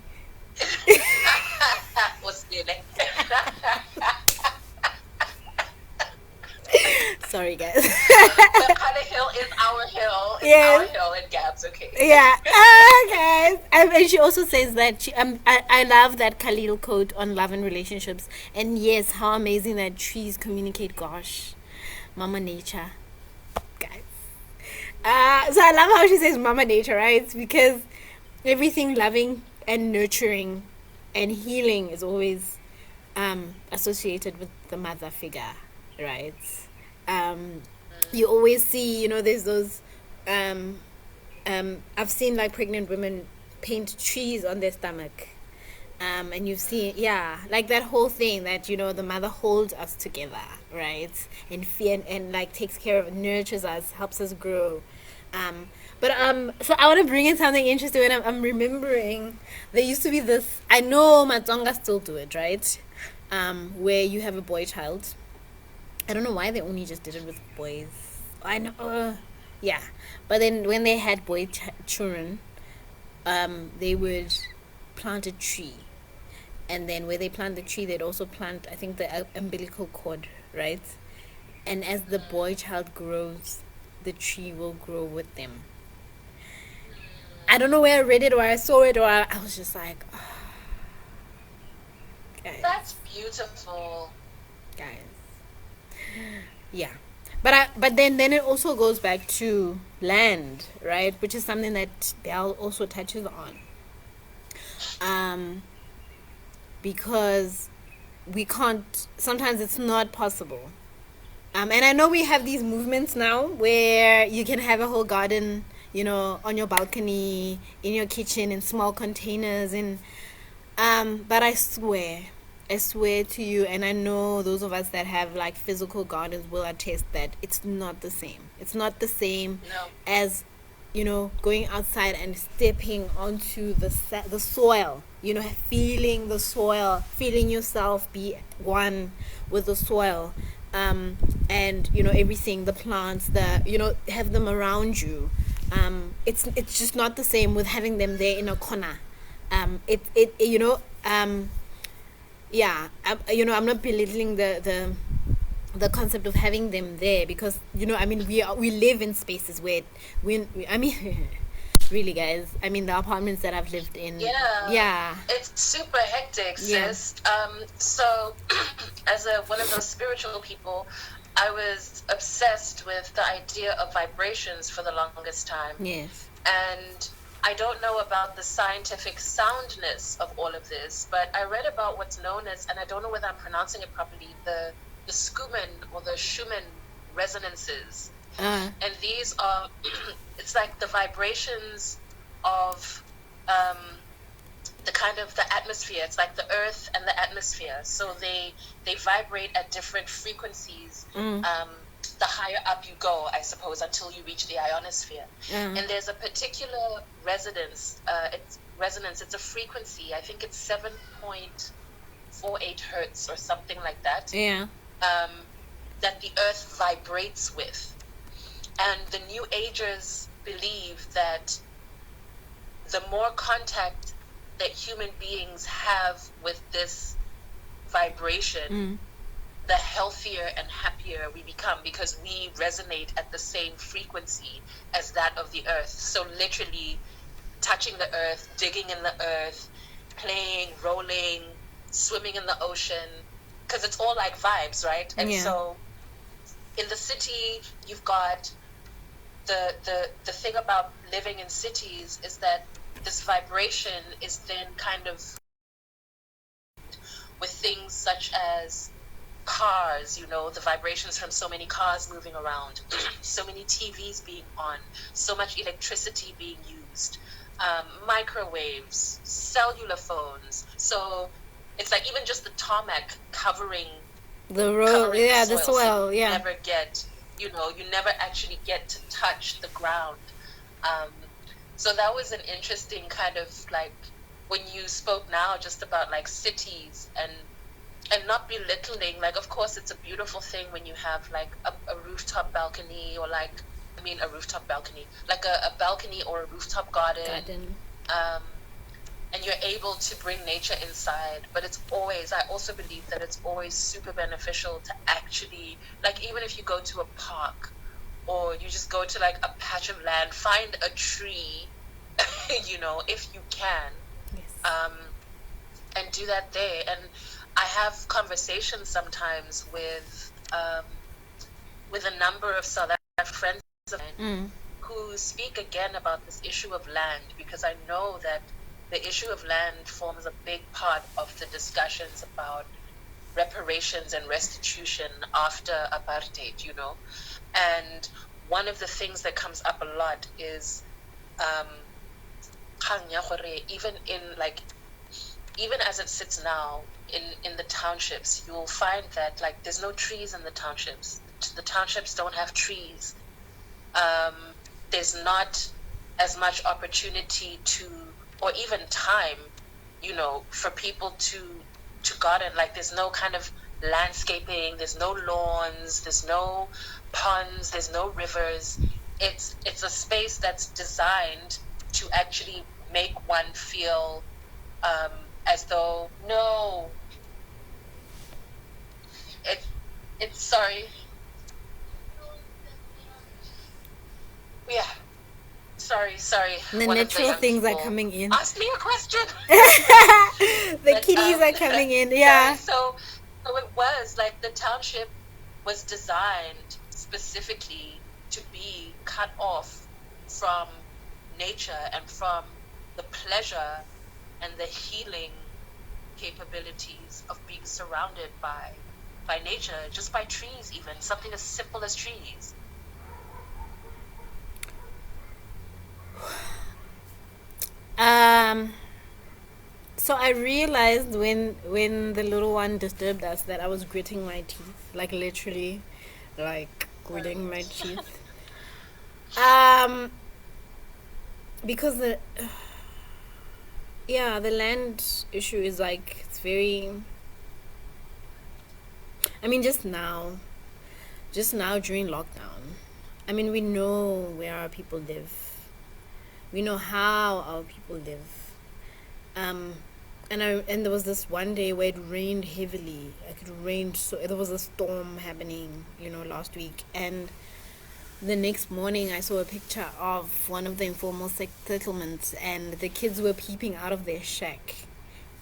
Sorry, guys. But Kale Hill is our hill. It's our hill in Gabs, okay. Yeah. Guys. And she also says that I love that Khalil quote on love and relationships. And yes, how amazing that trees communicate. Gosh. Mama Nature. Guys. So I love how she says Mama Nature, right? Because everything loving and nurturing and healing is always associated with the mother figure, right? You always see, there's those I've seen like pregnant women paint trees on their stomach, and you've seen like that whole thing that the mother holds us together, right, and and like takes care of, nurtures us, helps us grow. So I want to bring in something interesting. And I'm remembering there used to be this, I know Matsonga still do it, right, where you have a boy child. I don't know why they only just did it with boys. I know, but then when they had boy children, they would plant a tree, and then where they plant the tree, they'd also plant, I think, the umbilical cord, right? And as the boy child grows, the tree will grow with them. I don't know where I read it or I saw it, or I was just like, oh, guys. That's beautiful, guys. Yeah, but then it also goes back to land, right, which is something that Belle also touches on, because we can't, sometimes it's not possible, and I know we have these movements now where you can have a whole garden, on your balcony, in your kitchen, in small containers, but I swear to you, and I know those of us that have like physical gardens will attest that it's not the same. It's not the same as going outside and stepping onto the soil, feeling the soil, feeling yourself be one with the soil, and everything, the plants, have them around you. It's just not the same with having them there in a corner. I'm not belittling the concept of having them there, because we live in spaces where really, guys, the apartments that I've lived in, it's super hectic, sis. So as one of those spiritual people, I was obsessed with the idea of vibrations for the longest time. Yes. And I don't know about the scientific soundness of all of this, but I read about what's known as, and I don't know whether I'm pronouncing it properly, the Schumann or the Schumann resonances. Uh, And these are, it's like the vibrations of um, the kind of the atmosphere. It's like the earth and the atmosphere. So they vibrate at different frequencies. The higher up you go, I suppose, until you reach the ionosphere. And there's a particular resonance. It's a frequency. I think it's 7.48 hertz or something like that. yeah. That the earth vibrates with. And the New Agers believe that the more contact that human beings have with this vibration, the healthier and happier we become, because we resonate at the same frequency as that of the earth. So literally touching the earth, digging in the earth, playing, rolling, swimming in the ocean, because it's all like vibes, right? And so in the city, you've got the thing about living in cities is that this vibration is then kind of with things such as cars, the vibrations from so many cars moving around, so many TVs being on, so much electricity being used, microwaves, cellular phones. So it's like even just the tarmac covering The road, the the soil, soil, so yeah. you never actually get to touch the ground. So that was an interesting kind of like when you spoke now just about like cities and not belittling, like of course it's a beautiful thing when you have like a rooftop balcony or like a rooftop balcony, like a balcony or a rooftop garden. And you're able to bring nature inside, but I also believe that it's always super beneficial to actually, like even if you go to a park or you just go to like a patch of land, find a tree, if you can, and do that there. And I have conversations sometimes with a number of South African friends of mine who speak again about this issue of land, because I know that the issue of land forms a big part of the discussions about reparations and restitution after apartheid, And one of the things that comes up a lot is even as it sits now in the townships, you will find that like there's no trees in the townships. The townships don't have trees. There's not as much opportunity or even time, for people to garden. Like there's no kind of landscaping, there's no lawns, there's no ponds, there's no rivers. It's a space that's designed to actually make one feel as though it's sorry. Yeah. Sorry. The One of natural young things are people coming in. asked me a question. The kitties are coming in, yeah. So it was like the township was designed specifically to be cut off from nature and from the pleasure and the healing capabilities of being surrounded by nature, just by trees, even something as simple as trees. So I realized when the little one disturbed us that I was gritting my teeth, like literally, like gritting my teeth. Because the land issue is like it's very. I mean, just now during lockdown, I mean we know where our people live. We know how our people live. And there was this one day where it rained heavily. Like it rained, so there was a storm happening, last week. And the next morning, I saw a picture of one of the informal settlements, and the kids were peeping out of their shack,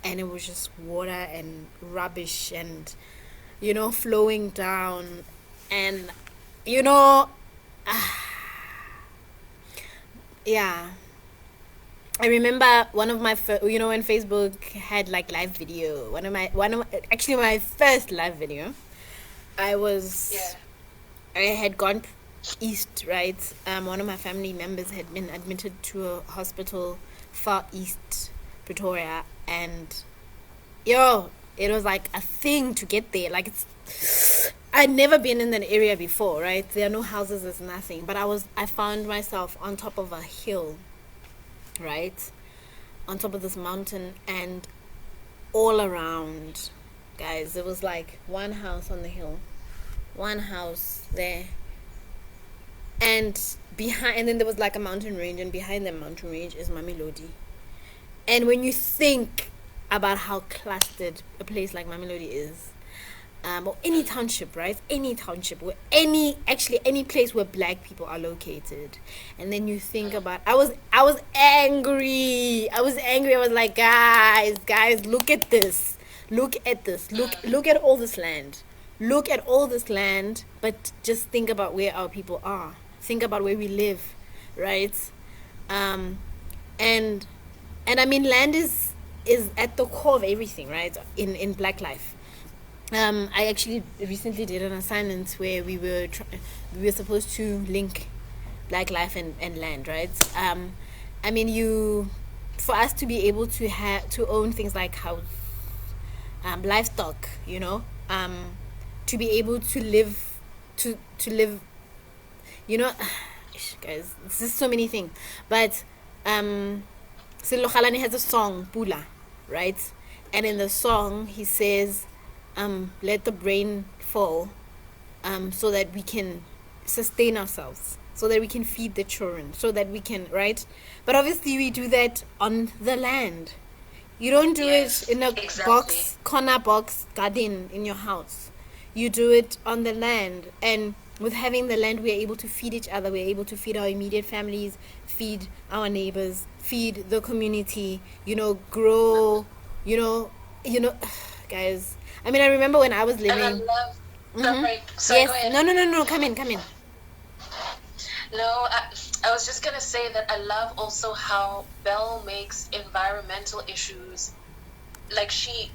and it was just water and rubbish, and flowing down, and yeah. I remember one of my when Facebook had like live video. Actually my first live video. I was I had gone east, right? One of my family members had been admitted to a hospital far east Pretoria, and it was like a thing to get there. Like I'd never been in that area before, right? There are no houses, there's nothing. But I found myself on top of a hill, right? On top of this mountain, and all around, guys, there was like one house on the hill, one house there, and then there was like a mountain range, and behind that mountain range is Mamelodi. And when you think about how clustered a place like Mamelodi is, or any township, right? Any township, any place where black people are located, and then you think about, I was angry. I was like, guys, look at this, look at all this land, but just think about where our people are. Think about where we live, right? And I mean, land is at the core of everything, right? In Black life. I actually recently did an assignment where we were supposed to link Black life and land, right? I mean, for us to be able to own things like house, livestock, to be able to live, guys, it's just so many things. But Sello Galane has a song, Pula, right? And in the song he says, let the rain fall, so that we can sustain ourselves, so that we can feed the children, so that we can, right? But obviously we do that on the land. You don't do it in a corner box garden in your house. You do it on the land. And with having the land, we're able to feed each other. We're able to feed our immediate families, feed our neighbors, feed the community, grow, guys. I mean, I remember when I was living. And I love. Yes. No. Come in. No, I was just gonna say that I love also how Belle makes environmental issues, like she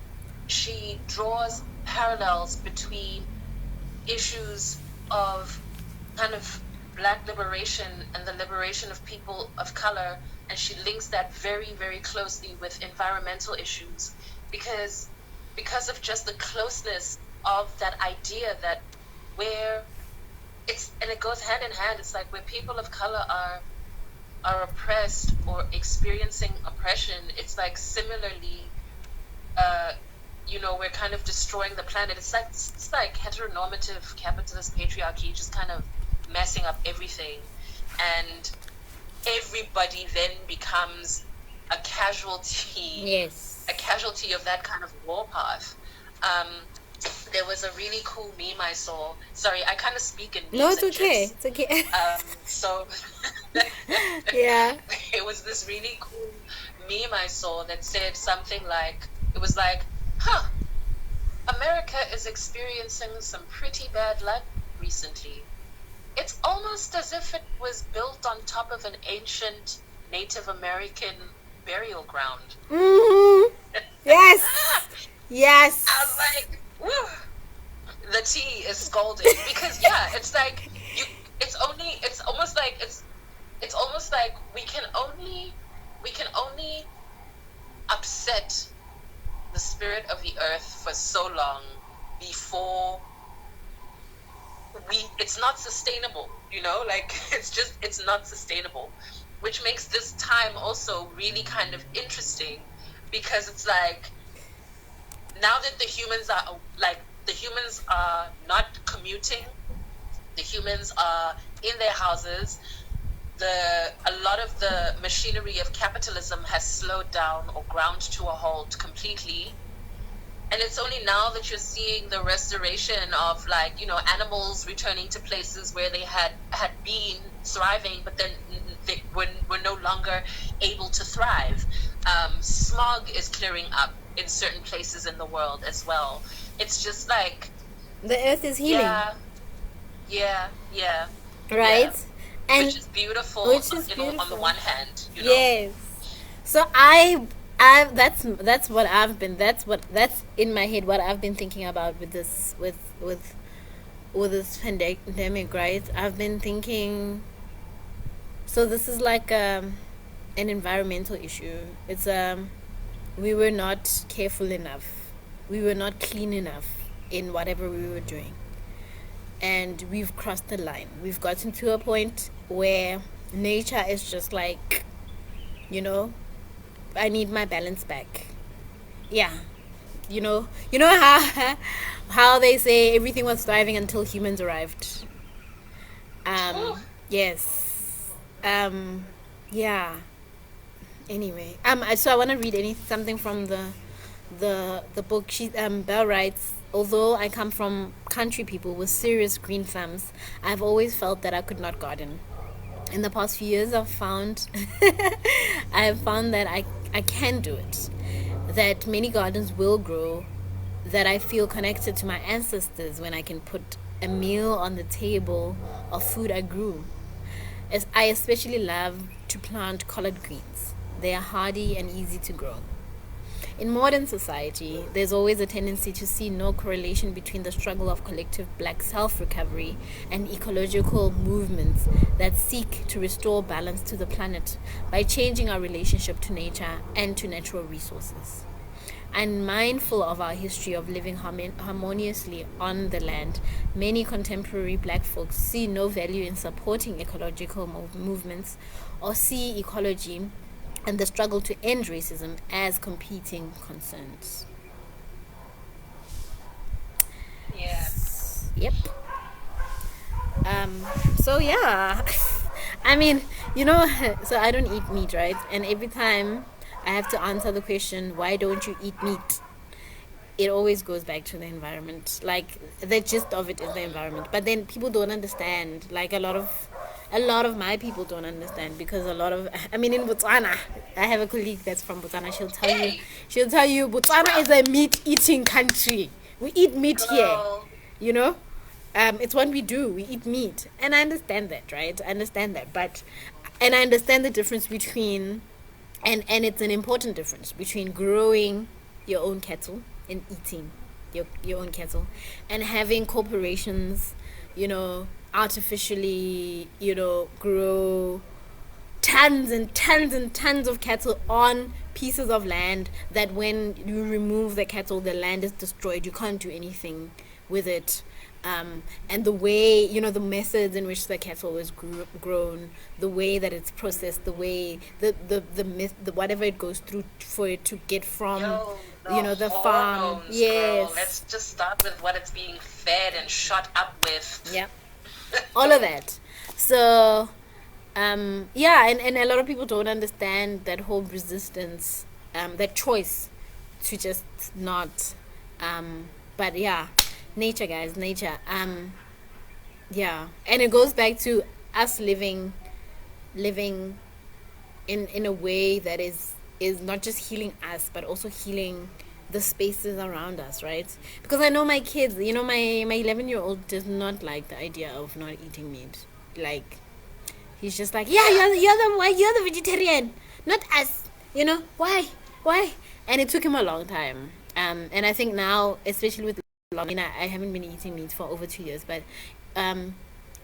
draws parallels between issues of kind of Black liberation and the liberation of people of color, and she links that very, very closely with environmental issues, because of just the closeness of that idea that where and it goes hand in hand. It's like where people of color are oppressed or experiencing oppression, it's like similarly, we're kind of destroying the planet. It's like heteronormative capitalist patriarchy just kind of messing up everything, and everybody then becomes a casualty. Yes. A casualty of that kind of warpath. There was a really cool meme I saw. Sorry, I kind of speak in memes. No, it's okay. It's okay. So yeah. It was this really cool meme I saw that said something like, it was like, America is experiencing some pretty bad luck recently. It's almost as if it was built on top of an ancient Native American burial ground. Mm-hmm. Yes. I was like, woo, the tea is scalding, because it's like it's almost like we can only upset the spirit of the earth for so long before it's not sustainable, it's not sustainable, which makes this time also really kind of interesting, because it's like, now that the humans are not commuting, the humans are in their houses, a lot of the machinery of capitalism has slowed down or ground to a halt completely. And it's only now that you're seeing the restoration of animals returning to places where they had been thriving, but then they were no longer able to thrive. Smog is clearing up in certain places in the world as well. It's just like the earth is healing. Yeah. Right? Yeah. And which is beautiful. On the one hand, Yes. So that's what I've been that's in my head what I've been thinking about with this with this pandemic, right? I've been thinking, so this is like an environmental issue. It's we were not careful enough. We were not clean enough in whatever we were doing. And we've crossed the line. We've gotten to a point where nature is just like, you know, I need my balance back. Yeah. You know how how they say everything was thriving until humans arrived. Ooh. Yes. Yeah. Anyway, so I want to read something from the book. Belle writes, although I come from country people with serious green thumbs, I've always felt that I could not garden. In the past few years, I've found that I can do it. That many gardens will grow. That I feel connected to my ancestors when I can put a meal on the table of food I grew. As I especially love to plant collard greens. They are hardy and easy to grow. In modern society, there's always a tendency to see no correlation between the struggle of collective black self recovery and ecological movements that seek to restore balance to the planet by changing our relationship to nature and to natural resources. And mindful of our history of living harmoniously on the land, many contemporary black folks see no value in supporting ecological movements or see ecology and the struggle to end racism as competing concerns. Yeah. Yep. So yeah, I mean, so I don't eat meat, right? And every time I have to answer the question, why don't you eat meat? It always goes back to the environment. Like, the gist of it is the environment. But then people don't understand. Like, a lot of my people don't understand, because I mean, in Botswana, I have a colleague that's from Botswana. Hey, She'll tell you Botswana is a meat eating country. We eat meat here, girl. you know. It's what we do. We eat meat, and I understand that, right? I understand that, and I understand the difference between, and it's an important difference between growing your own cattle and eating your own cattle, and having corporations, artificially, grow tons and tons and tons of cattle on pieces of land that when you remove the cattle, the land is destroyed. You can't do anything with it. And the way, the methods in which the cattle was grown, the way that it's processed, the way the whatever it goes through for it to get from, Yo, the farm. hormones, girl. Yes. Let's just start with what it's being fed and shot up with. Yep. All of that. So, yeah, and a lot of people don't understand that whole resistance, that choice to just not, but yeah, nature, guys, nature. Yeah, and it goes back to us living in a way that is not just healing us, but also healing the spaces around us, right? Because I know my kids, my 11-year-old does not like the idea of not eating meat. Like, he's just like, yeah, you're the vegetarian, not us. Why? And it took him a long time. And I think now, especially with, I mean, I haven't been eating meat for over 2 years, but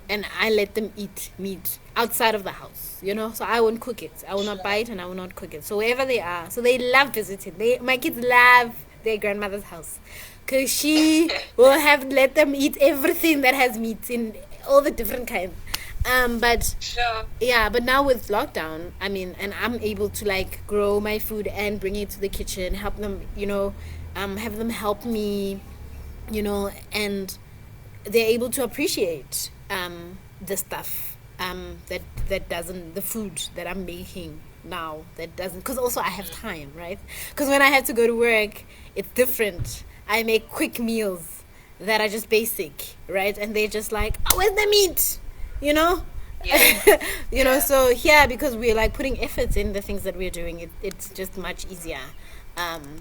and I let them eat meat outside of the house, so I won't cook it. I will not buy it, and I will not cook it. So wherever they are, so they love visiting. My kids love their grandmother's house, because she will have let them eat everything that has meat in all the different kinds. But Sure. yeah, but now with lockdown, I mean, and I'm able to like grow my food and bring it to the kitchen, help them, have them help me, and they're able to appreciate the stuff that doesn't, the food that I'm making now, that doesn't, because also I have time, right? Because when I have to go to work, it's different. I make quick meals that are just basic, right? And they're just like, oh, where's the meat, you know Yeah. Yeah. so yeah, because we're like putting efforts in the things that we're doing, it's just much easier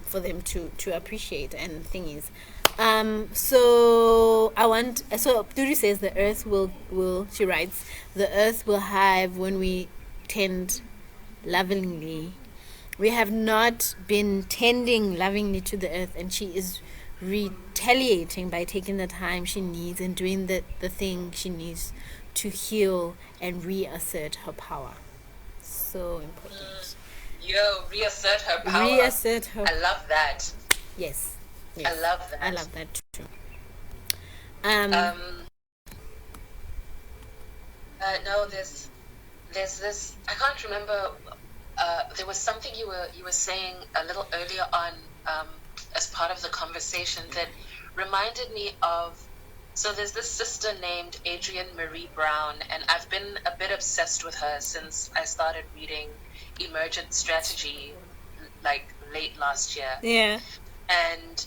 for them to appreciate and thingies. So Duri says the earth will she writes, the earth will hive when we tend lovingly We have not been tending lovingly to the earth, and she is retaliating by taking the time she needs and doing the thing she needs to heal and reassert her power. So important. Yo, reassert her power. Reassert her. I love that. Yes. I love that. I love that too. No, there's this. I can't remember. There was something you were saying a little earlier on, as part of the conversation that reminded me of. So there's this sister named Adrienne Marie Brown, and I've been a bit obsessed with her since I started reading Emergent Strategy, like late last year. Yeah. And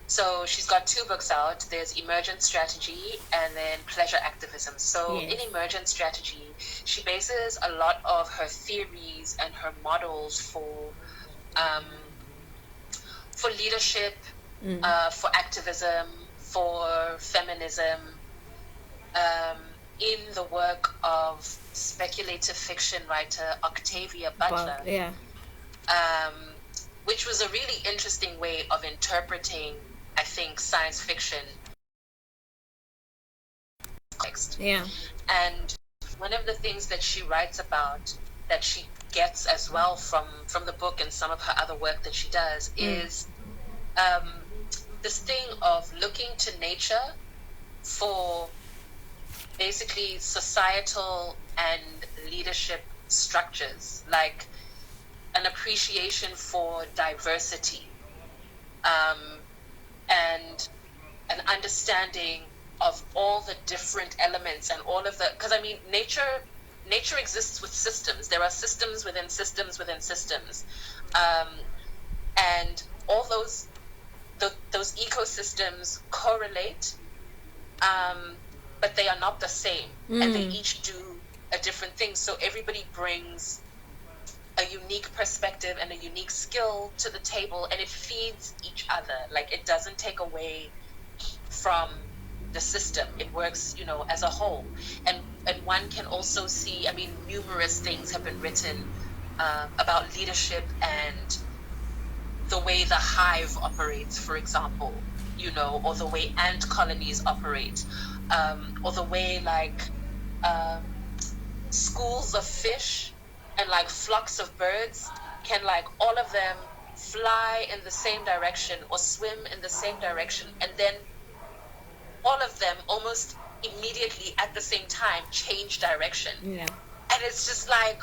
so she's got 2 books out. There's Emergent Strategy and then Pleasure Activism. So Yes. in Emergent Strategy, she bases a lot of her theories and her models for leadership, for activism, for feminism, in the work of speculative fiction writer Octavia Butler. But, yeah. Which was a really interesting way of interpreting, I think, science fiction context. Yeah. And one of the things that she writes about, that she gets as well from the book and some of her other work that she does, is this thing of looking to nature for basically societal and leadership structures, like an appreciation for diversity, and an understanding of all the different elements and all of the, because I mean, nature exists with systems. There are systems within systems within systems, and all those ecosystems correlate, but they are not the same, and they each do a different thing. So everybody brings a unique perspective and a unique skill to the table, and it feeds each other. Like, it doesn't take away from the system. It works, as a whole. And one can also see, I mean, numerous things have been written about leadership and the way the hive operates, for example, or the way ant colonies operate, or the way, like, schools of fish and, like, flocks of birds can, like, all of them fly in the same direction or swim in the same direction, and then all of them almost immediately at the same time change direction. Yeah. And it's just like,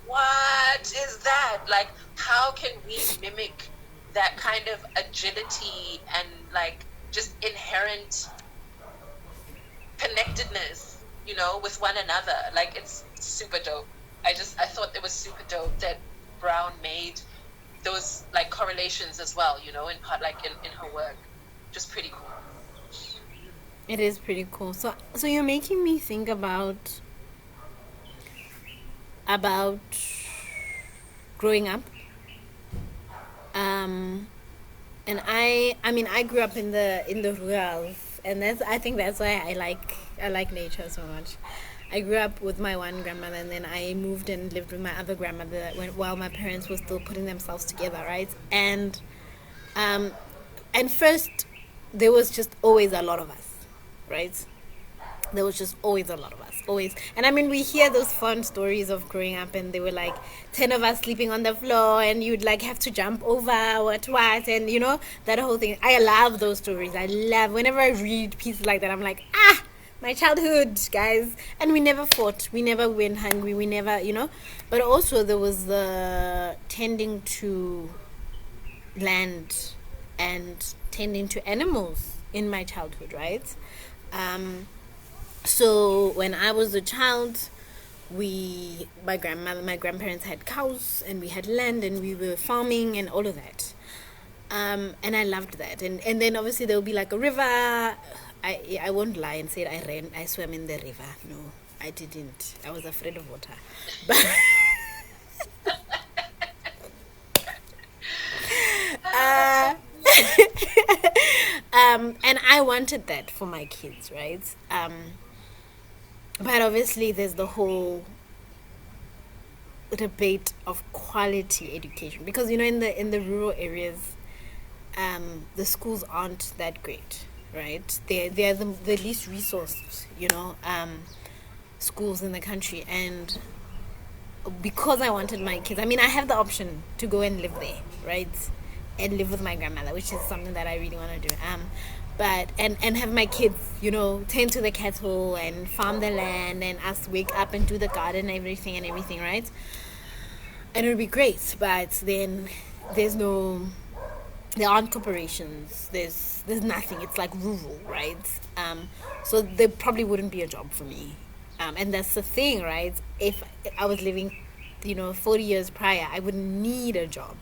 what is that? Like, how can we mimic that kind of agility and, like, just inherent connectedness, with one another? Like, it's super dope. I thought it was super dope that Brown made those, like, correlations as well, in part, like, in her work. Just pretty cool. It is pretty cool. So you're making me think about growing up. And I grew up in the rurals, and I think that's why I like nature so much. I grew up with my one grandmother, and then I moved and lived with my other grandmother while my parents were still putting themselves together, right? And first there was just always a lot of us, right? There was just always a lot of us, always. And I mean, we hear those fun stories of growing up, and there were like 10 of us sleeping on the floor, and you'd like have to jump over what, and that whole thing. I love those stories. Whenever I read pieces like that, I'm like, my childhood, guys. And we never fought, we never went hungry, we never, but also there was the tending to land and tending to animals in my childhood, right? So when I was a child, my grandparents had cows, and we had land, and we were farming and all of that. And I loved that. And then obviously there would be like a river. I won't lie and say I swam in the river. No, I didn't. I was afraid of water. But and I wanted that for my kids, right? But obviously there's the whole debate of quality education, because in the rural areas, the schools aren't that great, right? They're the least resourced, schools in the country. And because I wanted my kids, I mean, I have the option to go and live there, right? And live with my grandmother, which is something that I really want to do. But and have my kids, tend to the cattle and farm the land, and us wake up and do the garden, everything, right? And it would be great. But then there aren't corporations. There's nothing. It's like rural, right? So there probably wouldn't be a job for me. And that's the thing, right? If I was living, 40 years prior, I wouldn't need a job.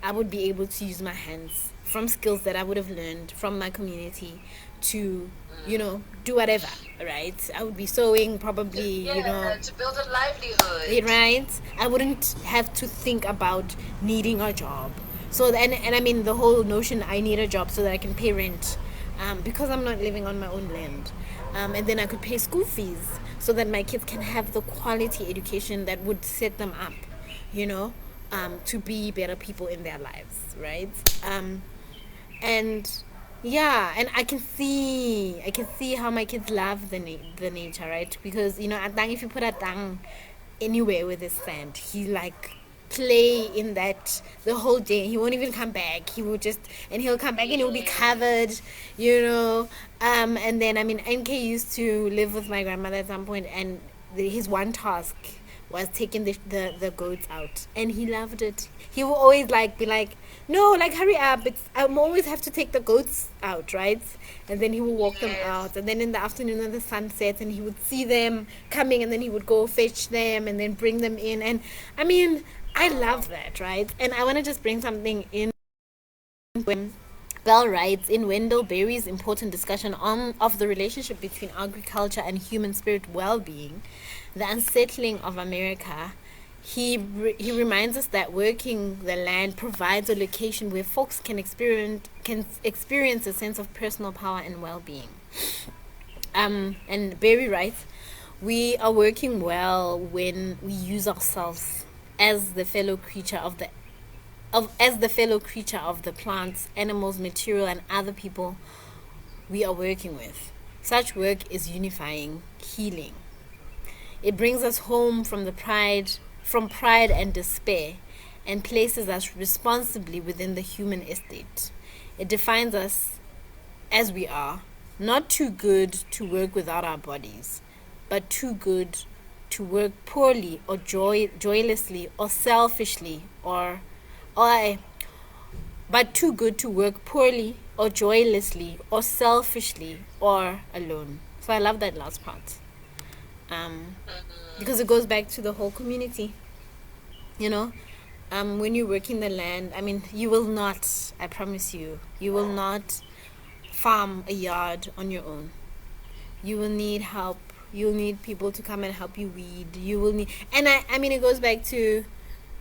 I would be able to use my hands from skills that I would have learned from my community to, do whatever, right? I would be sewing probably, to build a livelihood. right? I wouldn't have to think about needing a job. So, and I mean, the whole notion I need a job so that I can pay rent, because I'm not living on my own land. And then I could pay school fees so that my kids can have the quality education that would set them up, to be better people in their lives, right? And yeah, and I can see how my kids love the nature, right? Because Atang, if you put Atang anywhere with his sand, he like play in that the whole day. He won't even come back. He'll come back and he'll be covered, and then I mean, NK used to live with my grandmother at some point, and his one task was taking the goats out, and he loved it. He will always be like, no, like hurry up, I always have to take the goats out, right? And then he will walk them out, and then in the afternoon when the sun sets and he would see them coming, and then he would go fetch them and then bring them in. And I mean, I love that, right? And I want to just bring something in. When Bell writes in Wendell Berry's important discussion of the relationship between agriculture and human spirit well-being, the unsettling of America, he reminds us that working the land provides a location where folks can experience a sense of personal power and well-being. And Berry writes, we are working well when we use ourselves as the fellow creature of the plants, animals, material, and other people we are working with. Such work is unifying, healing. It brings us home from pride and despair, and places us responsibly within the human estate. It defines us as we are, not too good to work without our bodies, but too good to work poorly or joylessly or selfishly but too good to work poorly or joylessly or selfishly or alone. So I love that last part, because it goes back to the whole community. When you work in the land, I mean, you will not, I promise you will not farm a yard on your own. You will need help. You'll need people to come and help you weed. You will need, and I mean, it goes back to,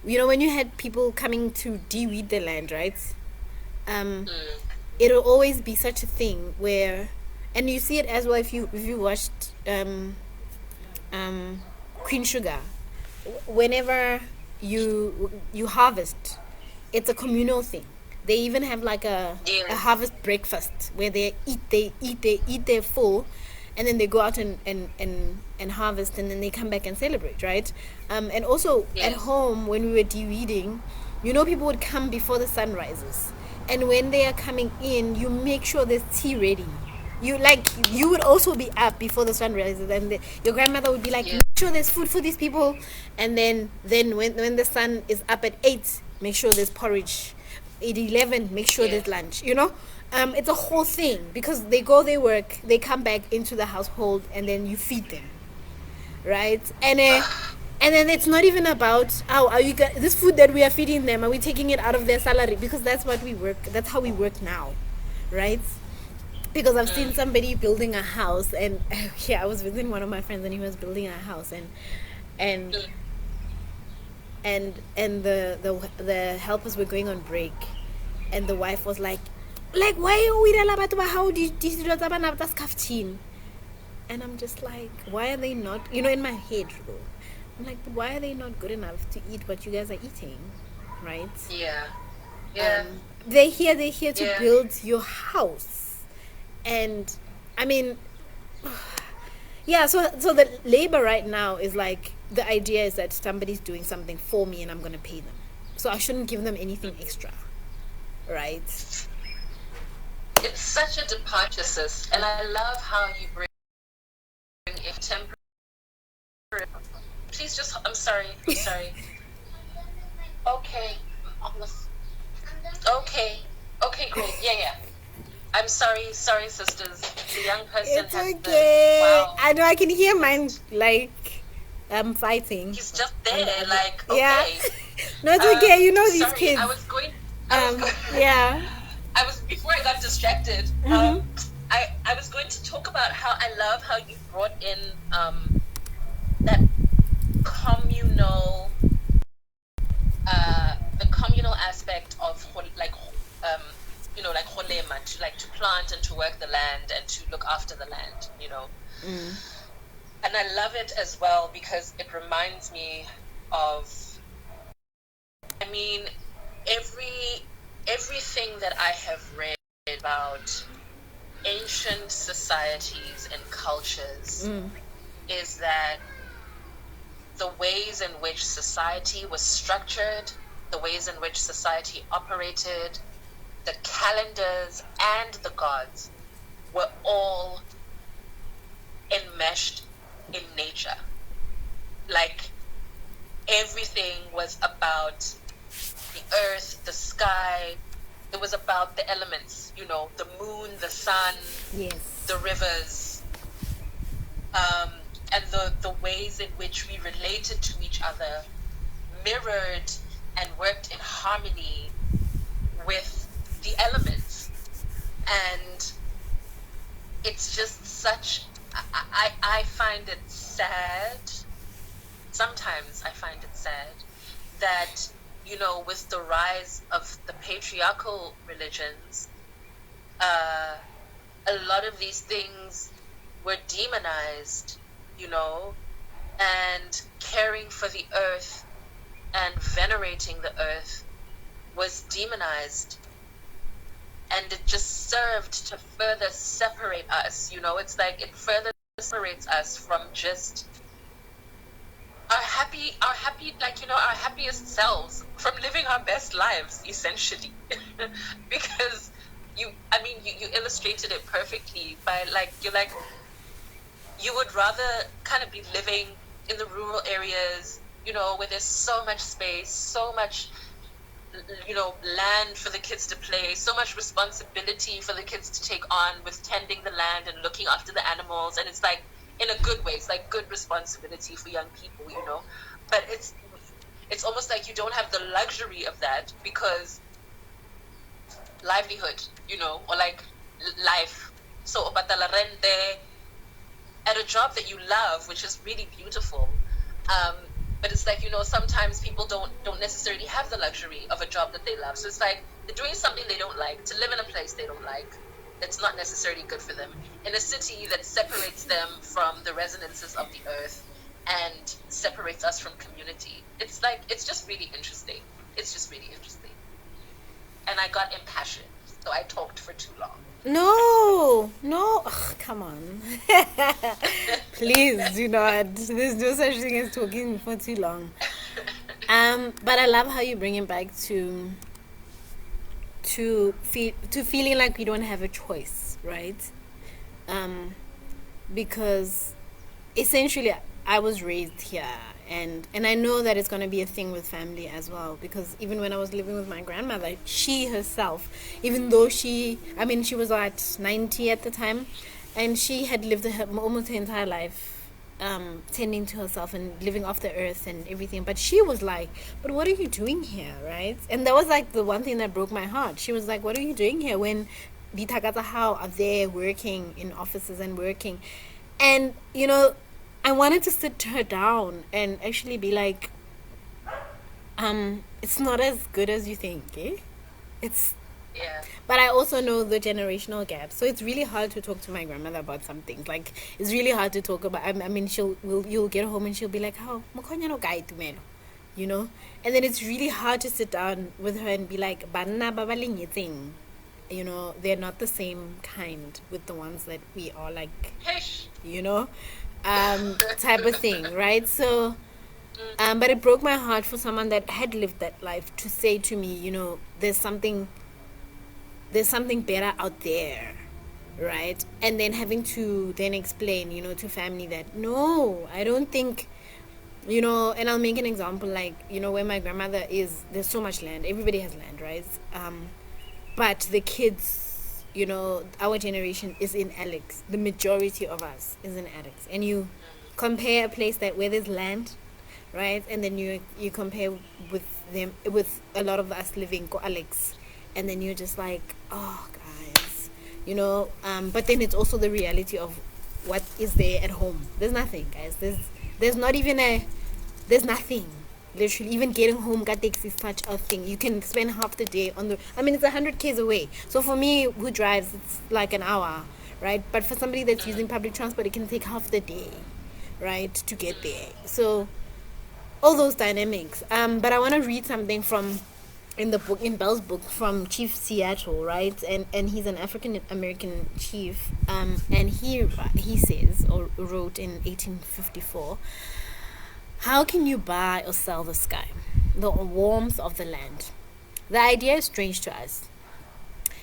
when you had people coming to de-weed the land, right? It'll always be such a thing where, and you see it as well if you watched Queen Sugar. Whenever you harvest, it's a communal thing. They even have like a harvest breakfast where they eat their full, and then they go out and harvest, and then they come back and celebrate, right? And also at home when we were de-weeding, people would come before the sun rises, and when they are coming in, you make sure there's tea ready. You would also be up before the sun rises, and your grandmother would be like, make sure there's food for these people. And then when the sun is up at 8, make sure there's porridge. At 11, make sure there's lunch. It's a whole thing, because they go, they work, they come back into the household, and then you feed them, right? And then it's not even about are you this food that we are feeding them, are we taking it out of their salary? Because that's how we work now, right? Because I've seen somebody building a house, and I was visiting one of my friends, and he was building a house, and the helpers were going on break, and the wife was like, why are we how did, and I'm just like, why are they not, in my head, I'm like, but why are they not good enough to eat what you guys are eating, right? Yeah. Yeah. They're here to Yeah. build your house. And I mean, yeah, so the labor right now is like, the idea is that somebody's doing something for me and I'm going to pay them. So I shouldn't give them anything extra, right? It's such a departure, sis. And I love how you bring in temporary. Please just, I'm sorry. I'm sorry. Okay. Okay. Okay, great. Yeah, yeah. I'm sorry, sisters. The young person It's has okay. wow. I know, I can hear mine, like, I'm fighting. He's just there, like, Yeah. okay. No, it's okay. You know these Sorry, kids. I was going. Yeah. I was before I got distracted. I was going to talk about how I love how you brought in that communal, the communal aspect of like like holema, to plant and to work the land and to look after the land, and I love it as well because it reminds me of, I mean, everything that I have read about ancient societies and cultures is that the ways in which society was structured, the ways in which society operated, the calendars and the gods were all enmeshed in nature. Like, everything was about the earth, the sky. It was about the elements, the moon, the sun, yes, the rivers, and the ways in which we related to each other mirrored and worked in harmony with the elements. And it's just such, I find it sad. Sometimes I find it sad that, with the rise of the patriarchal religions, a lot of these things were demonized, and caring for the earth and venerating the earth was demonized. And it just served to further separate us, it's like it further separates us from just our our happiest selves, from living our best lives, essentially. Because you illustrated it perfectly by you would rather kind of be living in the rural areas, where there's so much space, so much, land for the kids to play, so much responsibility for the kids to take on with tending the land and looking after the animals. And it's like, in a good way, it's like good responsibility for young people, but it's almost like you don't have the luxury of that because livelihood, or like life. So batala rente at a job that you love, which is really beautiful. But it's like, sometimes people don't necessarily have the luxury of a job that they love. So it's like they're doing something they don't like, to live in a place they don't like, that's not necessarily good for them, in a city that separates them from the resonances of the earth and separates us from community. It's like, it's just really interesting. It's just really interesting. And I got impassioned, so I talked for too long. No. Ugh, come on. Please do not. There's no such thing as talking for too long. But I love how you bring it back to feeling like we don't have a choice, right? Because essentially I was raised here, and I know that it's going to be a thing with family as well, because even when I was living with my grandmother, she herself, even though she was at 90 at the time, and she had lived almost her entire life tending to herself and living off the earth and everything, but she was like, but what are you doing here, right? And that was like the one thing that broke my heart. She was like, what are you doing here when Bitagataha are there working in offices and working? And I wanted to sit her down and actually be like, it's not as good as you think, eh? It's Yeah. But I also know the generational gap, so it's really hard to talk to my grandmother about some things. Like, it's really hard to talk about. I mean, you'll get home and she'll be like, "How mokhonya no kai tumelo," you know. And then it's really hard to sit down with her and be like, "Banna ba ba le nyetseng." You know, they're not the same kind with the ones that we are, like, Hish. you know, type of thing, right? So, but it broke my heart for someone that had lived that life to say to me, you know, there's something better out there, right? And then having to then explain, you know, to family that no, I don't think, you know. And I'll make an example, like, you know, where my grandmother is, there's so much land, everybody has land, right? But the kids, you know, our generation is in Alex, the majority of us is in Alex, and you compare a place that where there's land, right? And then you compare with them, with a lot of us living ko Alex, and then you're just like, oh guys, you know. But then it's also the reality of what is there at home. There's nothing, guys. There's not even there's nothing. Literally, even getting home got taxi is such a thing. You can spend half the day on the, I mean, it's 100 k's away, so for me who drives, it's like an hour, right? But for somebody that's using public transport, it can take half the day, right, to get there. So all those dynamics. But I want to read something from in the book, in Bell's book, from Chief Seattle, right? And he's an African American chief. And he says, or wrote in 1854, how can you buy or sell the sky, the warmth of the land? The idea is strange to us.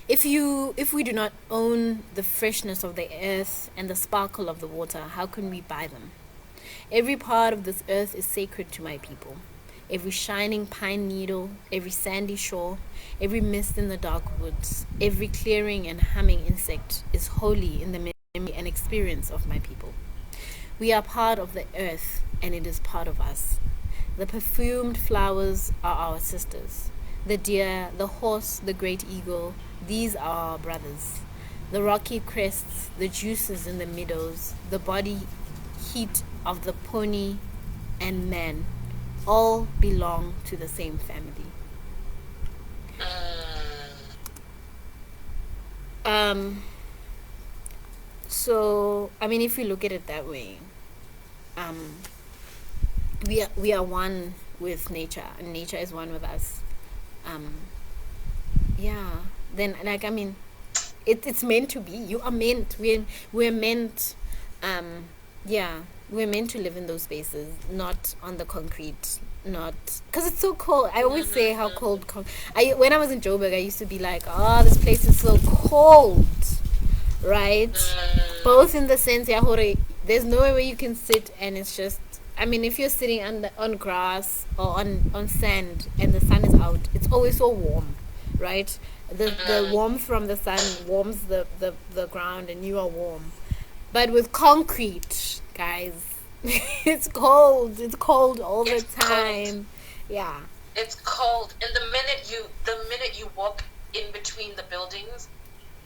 If we do not own the freshness of the earth and the sparkle of the water, how can we buy them? Every part of this earth is sacred to my people. Every shining pine needle, every sandy shore, every mist in the dark woods, every clearing and humming insect is holy in the memory and experience of my people. We are part of the earth, and it is part of us. The perfumed flowers are our sisters. The deer, the horse, the great eagle, these are our brothers. The rocky crests, the juices in the meadows, the body heat of the pony and man, all belong to the same family. So I mean, if we look at it that way, we are one with nature, and nature is one with us. Yeah. Then, like, I mean, it's meant to be. You are meant. We're meant. Yeah, we're meant to live in those spaces, not on the concrete. Not because it's so cold. I always say how cold. When I was in Joburg, I used to be like, oh, this place is so cold, right? Both in the sense, yeah, there's nowhere where you can sit, and it's just, I mean, if you're sitting on grass or on sand and the sun is out, it's always so warm, right? The warmth from the sun warms the ground, and you are warm. But with concrete, guys, it's cold. It's cold all the time. Cold. Yeah. It's cold, and the minute you walk in between the buildings,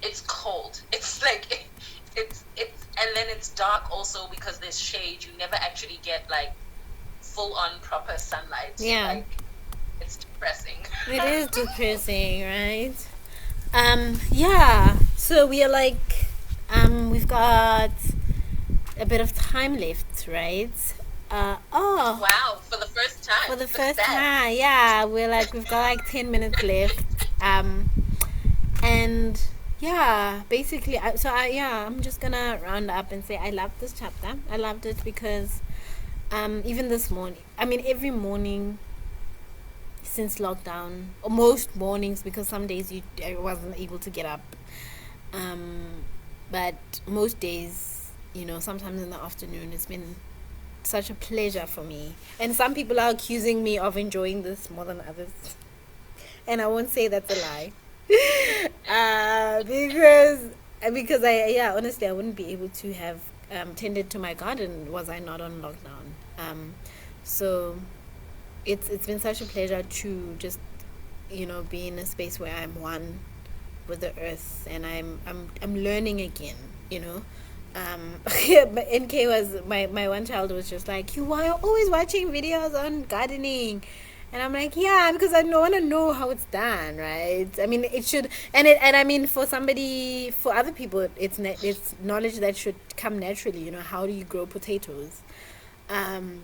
it's cold. It's like it's and then it's dark also because there's shade. You never actually get like full on proper sunlight. Yeah. Like, it's depressing. It is depressing, right? Yeah. So we are like, we've got a bit of time left, right? Wow, for the first time. For the first time, yeah. We've got like 10 minutes left. And yeah, basically, I'm just gonna round up and say I loved this chapter. I loved it because even this morning, I mean, every morning since lockdown, or most mornings, because some days I wasn't able to get up, but most days, you know, sometimes in the afternoon, it's been such a pleasure for me. And some people are accusing me of enjoying this more than others, and I won't say that's a lie. Because I honestly, I wouldn't be able to have tended to my garden was I not on lockdown. So it's been such a pleasure to just, you know, be in a space where I'm one with the earth, and I'm learning again, you know. But NK was my one child was just like, you are always watching videos on gardening, And I'm like, yeah, because I want to know how it's done, right? I mean, it should, and I mean, for somebody, for other people, it's knowledge that should come naturally. You know, how do you grow potatoes? Um,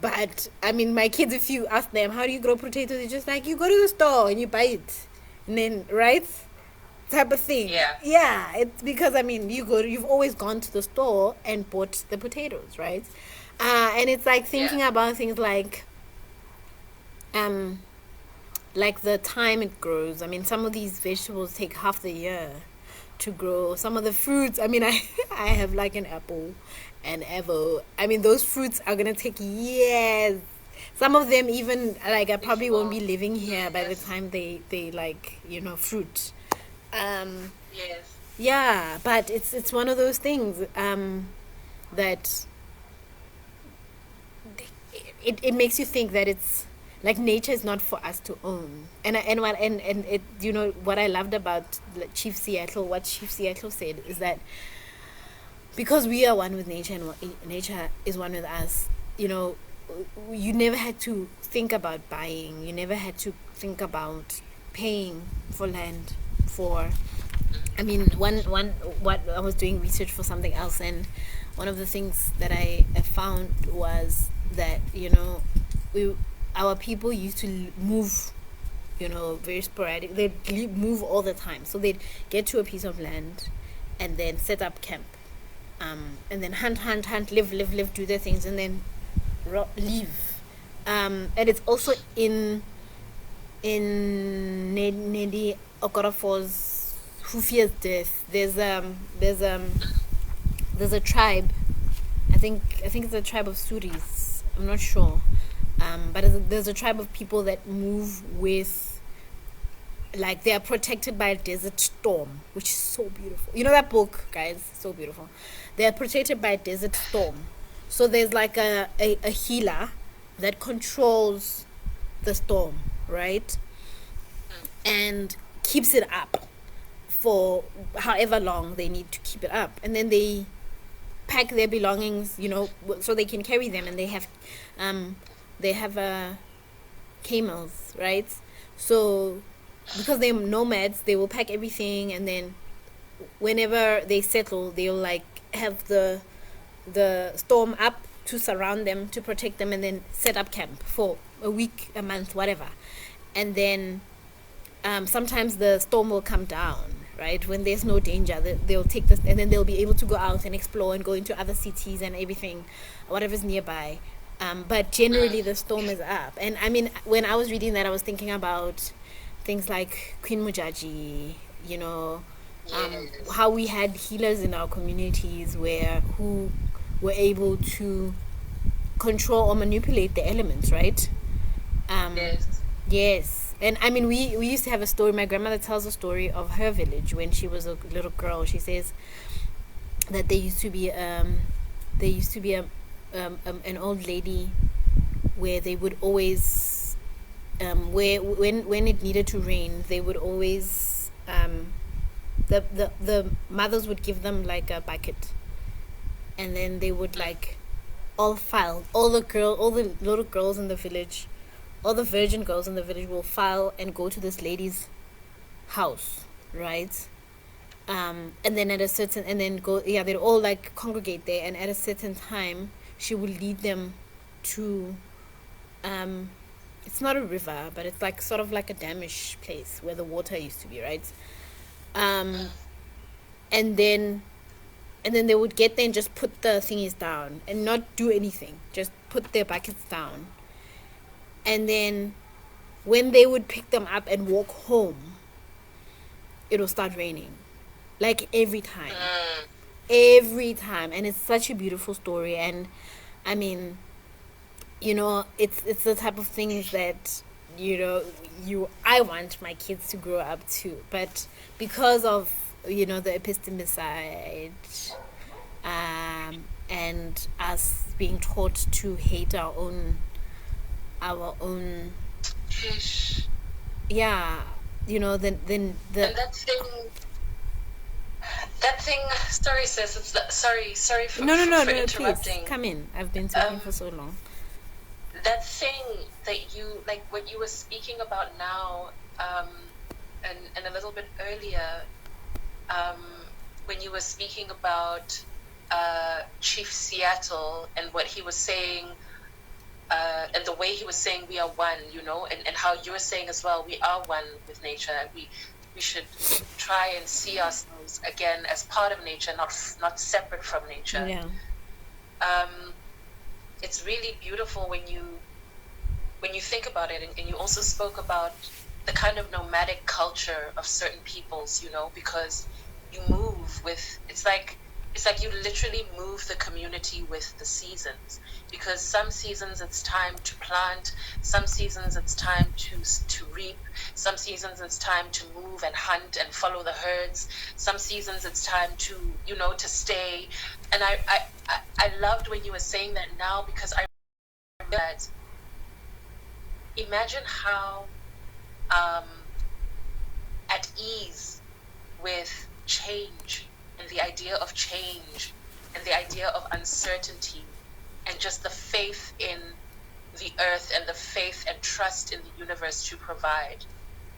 but I mean, my kids, if you ask them, how do you grow potatoes? It's just like you go to the store and you buy it, and then right type of thing. Yeah. Yeah, it's because I mean, you've always gone to the store and bought the potatoes, right? And it's like thinking about things um like the time it grows. I mean, some of these vegetables take half the year to grow. Some of the fruits, I mean, I I have like an apple and apple. I mean, those fruits are gonna take years. Some of them even like I probably won't be living here by the time they like fruit. Um, Yes. yeah, but it's one of those things that it makes you think that it's like nature is not for us to own. And it what I loved about Chief Seattle, what Chief Seattle said is that because we are one with nature and nature is one with us, you never had to think about buying. You never had to think about paying for land for. I mean, what I was doing research for something else, and one of the things that I found was that we our people used to move, very sporadic. They'd move all the time, so they'd get to a piece of land, and then set up camp, and then hunt, live, do their things, and then leave. And it's also in Nedi Okorafor's Who Fears Death. There's a tribe. I think it's a tribe of Suris. I'm not sure. But there's a tribe of people that move with, like, they are protected by a desert storm, which is so beautiful. You know that book, guys? So beautiful. They are protected by a desert storm. So there's like a healer that controls the storm, right? And keeps it up for however long they need to keep it up. And then they pack their belongings, so they can carry them, and they have camels, right? So because they're nomads, they will pack everything, and then whenever they settle, they'll like have the storm up to surround them, to protect them, and then set up camp for a week, a month, whatever. And then sometimes the storm will come down, right? When there's no danger, they'll take this, and then they'll be able to go out and explore and go into other cities and everything, whatever's nearby. But generally, the storm is up. And I mean, when I was reading that, I was thinking about things like Queen Mujaji, how we had healers in our communities who were able to control or manipulate the elements, right? Yes. Yes. And I mean, we used to have a story. My grandmother tells a story of her village when she was a little girl. She says that there used to be an old lady where they would always where when it needed to rain, they would always the mothers would give them like a bucket, and then they would like all the little girls in the village, all the virgin girls in the village will file and go to this lady's house, right? And then they'd all like congregate there, and at a certain time she would lead them to it's not a river, but it's like sort of like a damish place where the water used to be, right? And then they would get there and just put the thingies down and not do anything, just put their buckets down. And then when they would pick them up and walk home, it will start raining, like every time. And it's such a beautiful story. And I mean, it's the type of things that I want my kids to grow up to, but because of the epistemicide, and us being taught to hate our own yeah, then the And that thing. Sorry, sis. Sorry for no, for please interrupting. come in. I've been talking for so long. that thing that you like, what you were speaking about now, and a little bit earlier, um, when you were speaking about Chief Seattle and what he was saying, and the way he was saying we are one, and how you were saying as well, we are one with nature. We should try and see ourselves again as part of nature, not separate from nature. Yeah. It's really beautiful when you think about it, and you also spoke about the kind of nomadic culture of certain peoples, because you move with, it's like you literally move the community with the seasons, because some seasons it's time to plant, some seasons it's time to reap, some seasons it's time to move and hunt and follow the herds, some seasons it's time to to stay. And I loved when you were saying that now, because I remember that, imagine how at ease with change, and the idea of change, and the idea of uncertainty, and just the faith in the earth, and the faith and trust in the universe to provide.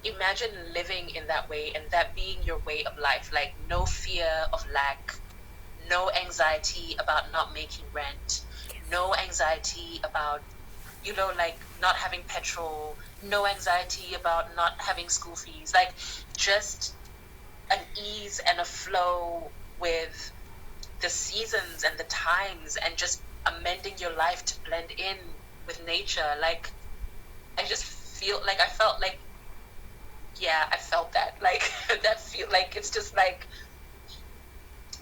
Imagine living in that way, and that being your way of life, like no fear of lack, no anxiety about not making rent, no anxiety about like not having petrol, no anxiety about not having school fees, like just an ease and a flow with the seasons and the times, and just amending your life to blend in with nature. Like, I just feel like I felt like, yeah, I felt that, like that feel like, it's just like,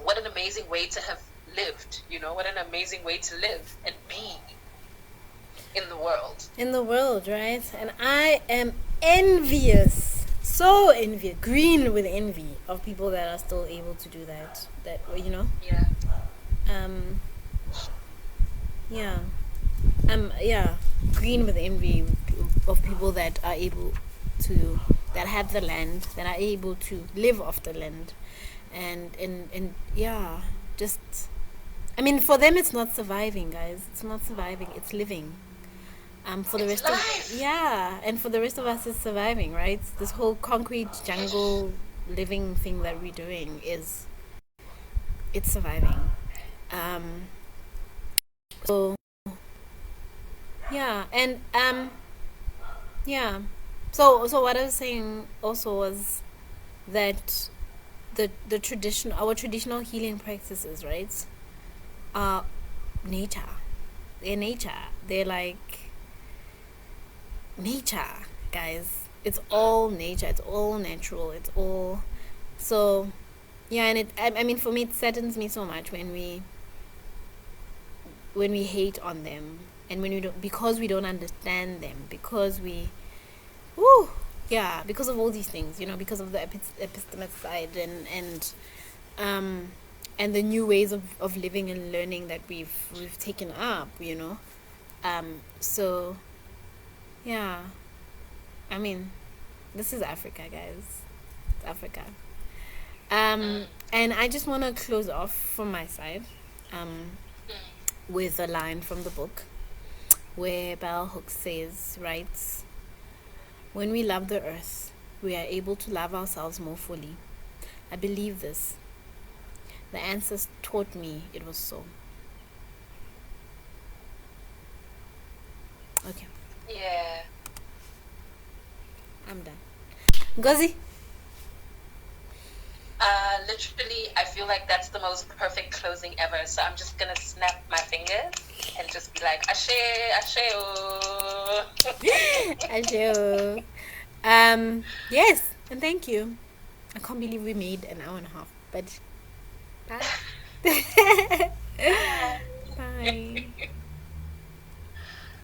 what an amazing way to have lived, what an amazing way to live and be in the world, Right? And I am envious, so envious, green with envy of people that are still able to do that. Yeah. Yeah. Yeah, green with envy of people that are able to, that have the land, that are able to live off the land, and yeah, just, I mean, for them it's not surviving, guys. It's not surviving. It's living. For the It's rest life. and for the rest of us, it's surviving, right? This whole concrete jungle living thing that we're doing it's surviving. So yeah, and yeah. So what I was saying also was that our traditional healing practices, right, are nature. They're nature. They're like nature, guys. It's all nature. It's all natural. It's all, so yeah. And I mean, for me, it saddens me so much when we hate on them, and when we don't, because we don't understand them, because because of all these things, because of the epistemic side, and the new ways of living and learning that we've taken up, so yeah, I mean, this is Africa, guys. It's Africa. And I just want to close off from my side with a line from the book where Bell Hooks writes, "When we love the earth, we are able to love ourselves more fully. I believe this. The ancestors taught me it was so." Okay. Yeah. I'm done. Ngozi? Literally, I feel like that's the most perfect closing ever. So I'm just gonna snap my fingers and just be like, "Ashe, Ashe." Ashe. Yes, and thank you. I can't believe we made an hour and a half, but bye. Bye.